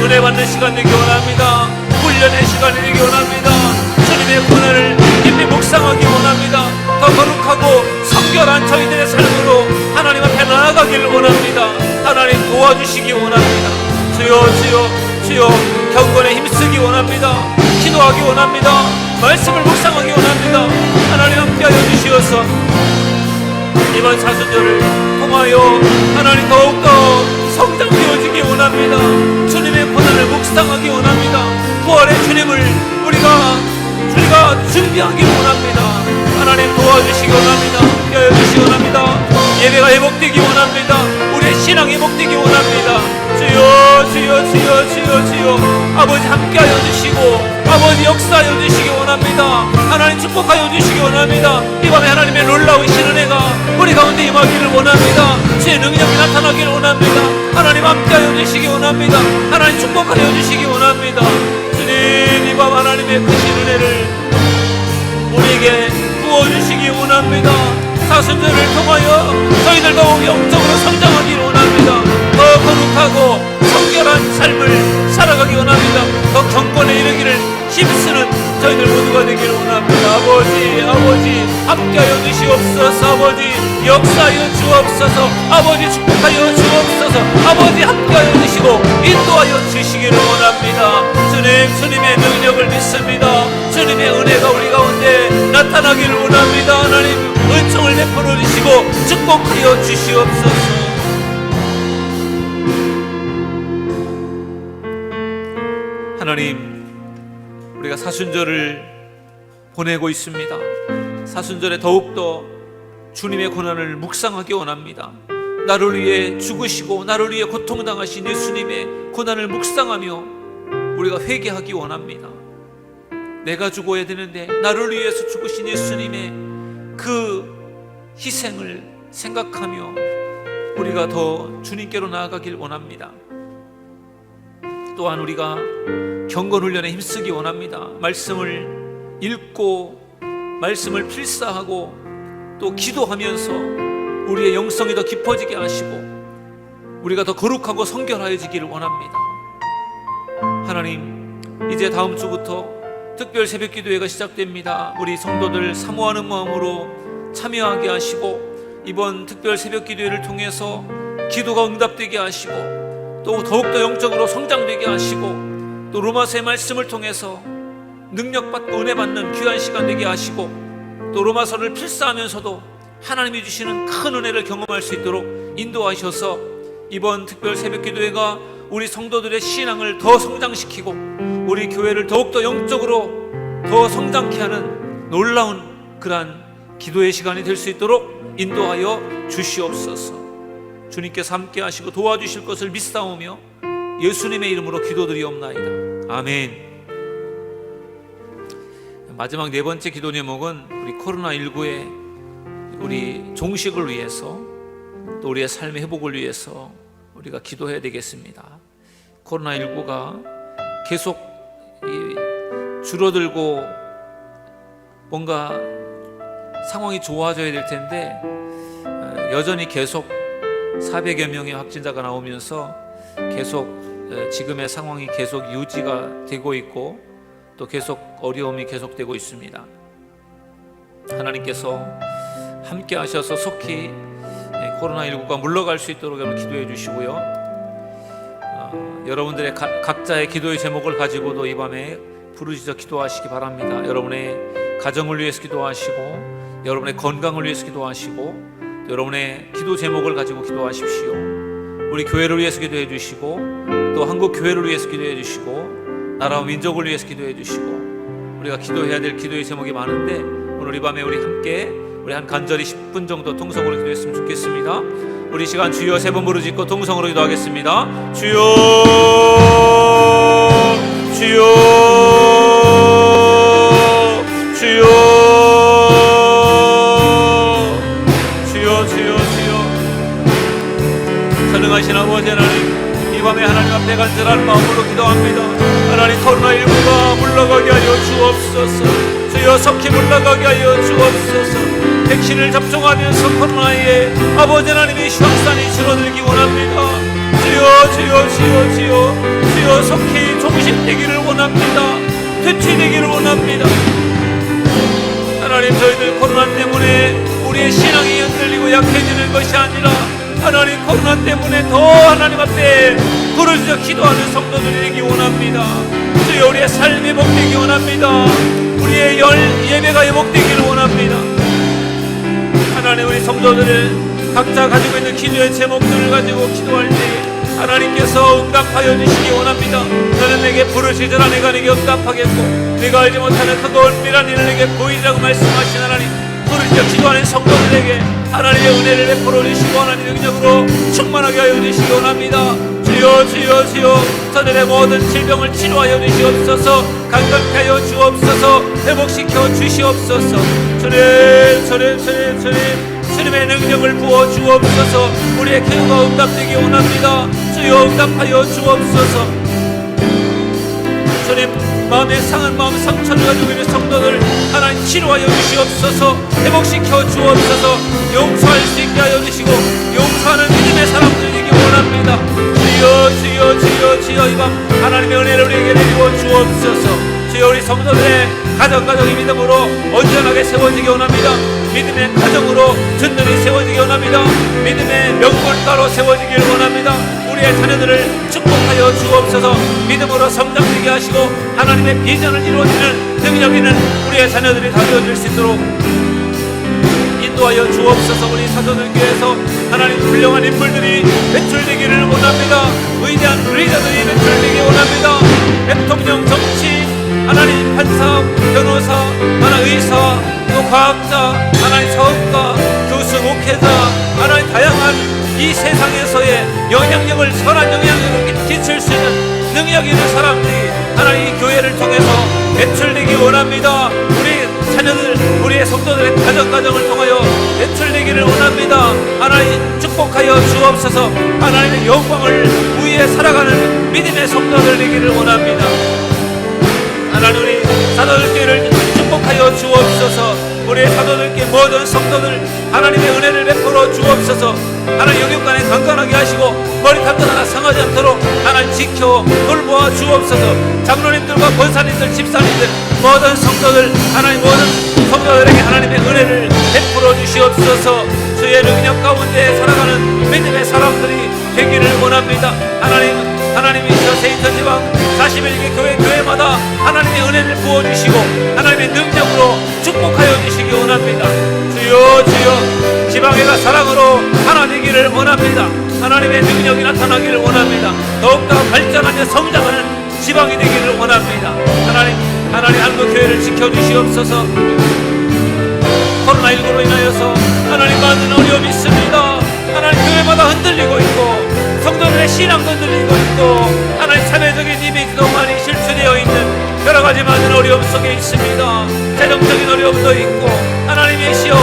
은혜 받는 시간 되기 원합니다. 훈련의 시간이 되기 원합니다. 주님의 고난을 깊이 묵상하기 원합니다. 더 거룩하고 성결한 저희들의 삶으로 하나님 앞에 나아가기를 원합니다. 하나님 도와주시기 원합니다. 주여 경건에 힘쓰기 원합니다. 기도하기 원합니다. 말씀을 묵상하기 원합니다. 하나님 함께하여 주시어서 이번 사순절을 통하여 하나님 더욱더 성장되어지기 원합니다. 주님의 고난을 묵상하기 원합니다. 부활의 주님을 우리가 준비하기 원합니다. 하나님 도와주시기 원합니다. 함께하여 주시기 원합니다. 예배가 회복되기 원합니다. 우리의 신앙이 회복되기 원합니다. 주여 아버지 함께하여 주시고 아버지 역사하여 주시기 원합니다. 하나님 축복하여 주시기 원합니다. 이 밤에 하나님의 놀라운 신은혜가 우리 가운데 임하기를 원합니다. 주의 능력이 나타나기를 원합니다. 하나님 함께하여 주시기 원합니다. 하나님 축복하여 주시기 원합니다. 주님 이 밤 하나님의 그 신은혜를 우리에게 부어주시기 원합니다. 사순절을 통하여 저희들 더욱 영적으로 성장하기를 원합니다. 더 거룩하고 성결 간절한 삶을 살아가기 원합니다. 더 경건에 이르기를 힘쓰는 저희들 모두가 되기를 원합니다. 아버지 함께하여 주시옵소서. 아버지 역사하여 주옵소서. 아버지 축복하여 주옵소서. 아버지 함께하여 주시고 인도하여 주시기를 원합니다. 주님의 능력을 믿습니다. 주님의 은혜가 우리 가운데 나타나기를 원합니다. 하나님 은총을 베풀어 주시고 축복하여 주시옵소서. 하나님, 우리가 사순절을 보내고 있습니다. 사순절에 더욱더 주님의 고난을 묵상하기 원합니다. 나를 위해 죽으시고 나를 위해 고통당하신 예수님의 고난을 묵상하며 우리가 회개하기 원합니다. 내가 죽어야 되는데 나를 위해서 죽으신 예수님의 그 희생을 생각하며 우리가 더 주님께로 나아가길 원합니다. 또한 우리가 경건훈련에 힘쓰기 원합니다. 말씀을 읽고 말씀을 필사하고 또 기도하면서 우리의 영성이 더 깊어지게 하시고 우리가 더 거룩하고 성결하여지기를 원합니다. 하나님, 이제 다음 주부터 특별 새벽기도회가 시작됩니다. 우리 성도들 사모하는 마음으로 참여하게 하시고 이번 특별 새벽기도회를 통해서 기도가 응답되게 하시고 또 더욱더 영적으로 성장되게 하시고 또 로마서의 말씀을 통해서 능력받고 은혜받는 귀한 시간 되게 하시고 또 로마서를 필사하면서도 하나님이 주시는 큰 은혜를 경험할 수 있도록 인도하셔서 이번 특별 새벽기도회가 우리 성도들의 신앙을 더 성장시키고 우리 교회를 더욱더 영적으로 더 성장케 하는 놀라운 그러한 기도의 시간이 될 수 있도록 인도하여 주시옵소서. 주님께서 함께 하시고 도와주실 것을 믿사오며 예수님의 이름으로 기도드리옵나이다. 아멘. 마지막 네 번째 기도 제목은 우리 코로나19의 우리 종식을 위해서 또 우리의 삶의 회복을 위해서 우리가 기도해야 되겠습니다. 코로나19가 계속 줄어들고 뭔가 상황이 좋아져야 될 텐데 여전히 계속 400여 명의 확진자가 나오면서 계속 지금의 상황이 계속 유지가 되고 있고 또 계속 어려움이 계속되고 있습니다. 하나님께서 함께 하셔서 속히 코로나19가 물러갈 수 있도록 여러분 기도해 주시고요. 여러분들의 각자의 기도의 제목을 가지고도 이 밤에 부르짖어 기도하시기 바랍니다. 여러분의 가정을 위해서 기도하시고 여러분의 건강을 위해서 기도하시고 여러분의 기도 제목을 가지고 기도하십시오. 우리 교회를 위해서 기도해 주시고 또 한국 교회를 위해서 기도해 주시고 나라와 민족을 위해서 기도해 주시고 우리가 기도해야 될 기도의 제목이 많은데 오늘 이 밤에 우리 함께 우리 한 간절히 10분 정도 통성으로 기도했으면 좋겠습니다. 우리 시간 주여 세 번 부르짖고 통성으로 기도하겠습니다. 주여 주여 주여 주여 주여 주여. 전능하신 아버지 하나님, 이 밤에 하나님 앞에 간절한 마음으로 기도합니다. 하나님, 코로나19가 물러가게 하여 주옵소서. 주여 속히 물러가게 하여 주옵소서. 백신을 접종하면서 코로나에 아버지 하나님의 시황산이 줄어들기 원합니다. 주여 주여 주여 주여 주여 속히 종식되기를 원합니다. 퇴치되기를 원합니다. 하나님, 저희들 코로나 때문에 우리의 신앙이 흔들리고 약해지는 것이 아니라 하나님, 코로나 때문에 더 하나님 앞에 부르짖어 기도하는 성도들이 되기 원합니다. 주여 우리의 삶이 회복되기 원합니다. 우리의 예배가 회복되기를 원합니다. 하나님, 우리 성도들을 각자 가지고 있는 기도의 제목들을 가지고 기도할 때 하나님께서 응답하여 주시기 원합니다. 너는 내게 부르짖으라 내가 내게 응답하겠고 내가 알지 못하는 크고 은밀한 일을 내게 보이리라고 말씀하신 하나님, 부르짖어 기도하는 성도들에게 하나님의 은혜를 베풀어 주시고 하나님의 능력으로 충만하게 하여 주시기 원합니다. 주여 주여 주여, 저들의 모든 질병을 치료하여 주시옵소서. 강건케 하여 주옵소서. 회복시켜 주시옵소서. 주님의 능력을 부어 주옵소서. 우리의 기도가 응답되기 원합니다. 주여 응답하여 주옵소서. 주님, 마음에 상한 마음 상처를 가지고 있는 성도들 하나님 치료하여 주시옵소서. 회복시켜 주옵소서. 용서할 수 있게 하여 주시고 용서하는 믿음의 사람들이 되기 원합니다. 주여 주여 주여 주여 이 밤 하나님의 은혜를 우리에게 내리고 주옵소서. 주여 우리 성도들의 가정이 믿음으로 온전하게 세워지기 원합니다. 믿음의 가정으로 든든히 세워지기 원합니다. 믿음의 명분가로 세워지길 원합니다. 우리의 자녀들을 축복하여 주옵소서. 믿음으로 성장되게 하시고 하나님의 비전을 이루어지는 능력 있는 우리의 자녀들이 다 되어질 수 있도록 인도하여 주옵소서. 우리 사도들교회에서 하나님 훌륭한 인물들이 배출되기를 원합니다. 위대한 리더들이 배출되기 원합니다. 대통령, 정치, 하나님 판사, 변호사, 하나님 의사, 또 과학자, 하나님 사업가, 교수, 목회자, 하나님 다양한 이 세상에서의 영향력을 선한 영향력을 끼칠 수 있는 능력 있는 사람들이 하나님 이 교회를 통해서 배출되기 원합니다. 우리 자녀들, 우리의 성도들의 가정을 통하여 배출되기를 원합니다. 하나님 축복하여 주옵소서. 하나님의 영광을 위해 살아가는 믿음의 성도들 되기를 원합니다. 하나님 우리 사도들교회를 축복하여 주옵소서. 우리의 사도들께 모든 성도들 하나님의 은혜를 베풀어 주옵소서. 하나님 영육간에 강건하게 하시고 머리카락 하나 상하지 않도록 하나님 지켜 돌보아 주옵소서. 장로님들과 권사님들, 집사님들 모든 성도들 하나님 모든 성도들에게 하나님의 은혜를 베풀어 주시옵소서. 주의 능력 가운데 살아가는 믿음의 사람들이 되기를 원합니다. 하나님이시여 세인천지방 41개 교회마다 하나님의 은혜를 부어주시고 하나님의 능력으로 축복하여 주시기 원합니다. 주여 주여 지방회가 사랑으로 하나 되기를 원합니다. 하나님의 능력이 나타나기를 원합니다. 더욱더 발전하며 성장하는 지방이 되기를 원합니다. 하나님 한국교회를 지켜주시옵소서. 코로나19로 인하여서 하나님 많은 어려움이 있습니다. 하나님 교회마다 흔들리고 있고 성도들의 신앙도 흔들리고 있고 하나님 사회적인 이미지도 많이 실추되어 있는 여러가지 많은 어려움 속에 있습니다. 재정적인 어려움도 있고 하나님이시여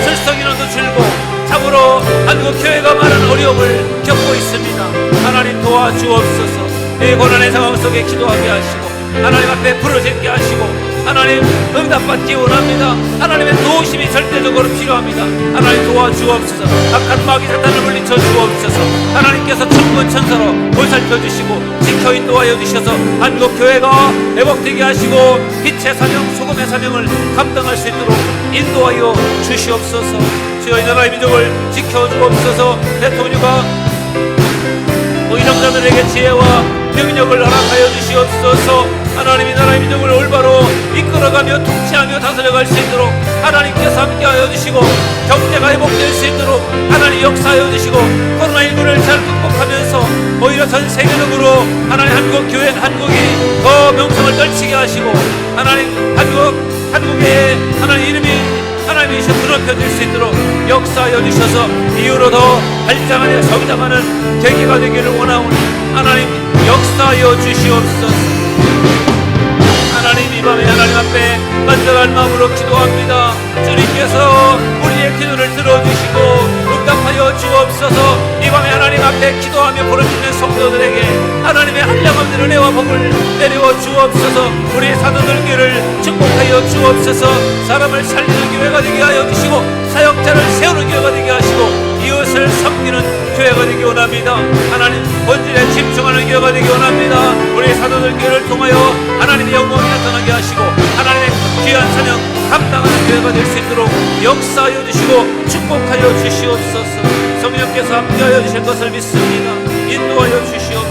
출석인원도 줄고 참으로 한국교회가 많은 어려움을 겪고 있습니다. 하나님 도와주옵소서. 이 고난의 상황 속에 기도하게 하시고 하나님 앞에 부르짖게 하시고 하나님 응답받기 원합니다. 하나님의 도우심이 절대적으로 필요합니다. 하나님 도와주옵소서. 악한 마귀 사탄을 물리쳐 주옵소서. 하나님께서 천군 천사로 보살펴 주시고 지켜 인도하여 주셔서 한국교회가 회복되게 하시고 빛의 사명, 소금의 사명을 감당할 수 있도록 인도하여 주시옵소서. 주여 이 나라의 민족을 지켜 주옵소서. 대통령과 의정자들에게 지혜와 능력을 허락하여 주시옵소서. 하나님이 나라의 민족을 올바로 이끌어가며 통치하며 다스려갈 수 있도록 하나님께서 함께하여 주시고 경제가 회복될 수 있도록 하나님 역사하여 주시고 코로나19를 잘 극복하면서 오히려 전 세계적으로 하나님 한국이 더 명성을 떨치게 하시고 하나님 한국의 하나님 이름이 하나님이셔 드러펴질 수 있도록 역사하여 주셔서 이후로 더 발전하며 성장하는 계기가 되기를 원하오니 하나님 역사하여 주시옵소서. 하나님 이 밤에 하나님 앞에 간절한 마음으로 기도합니다. 주님께서 우리의 기도를 들어주시고 응답하여 주옵소서. 이 밤에 하나님 앞에 기도하며 부르짖는 성도들에게 하나님의 한량없는 은혜와 복을 내려 주옵소서. 우리 사도들교회를 축복하여 주옵소서. 사람을 살리는 교회가 되게 하여 주시고 사역자를 세우는 교회가 되게 하시고 이웃을 섬기는 교회가 되기 원합니다. 하나님 본질에 집중하는 교회가 되기 원합니다. 우리 사도들교회를 통하여 하나님의 영광이 나타나게 하시고 하나님의 귀한 사명 감당하는 교회가 될 수 있도록 역사하여 주시고 축복하여 주시옵소서. 성령께서 함께하여 주실 것을 믿습니다. 인도하여 주시옵소서.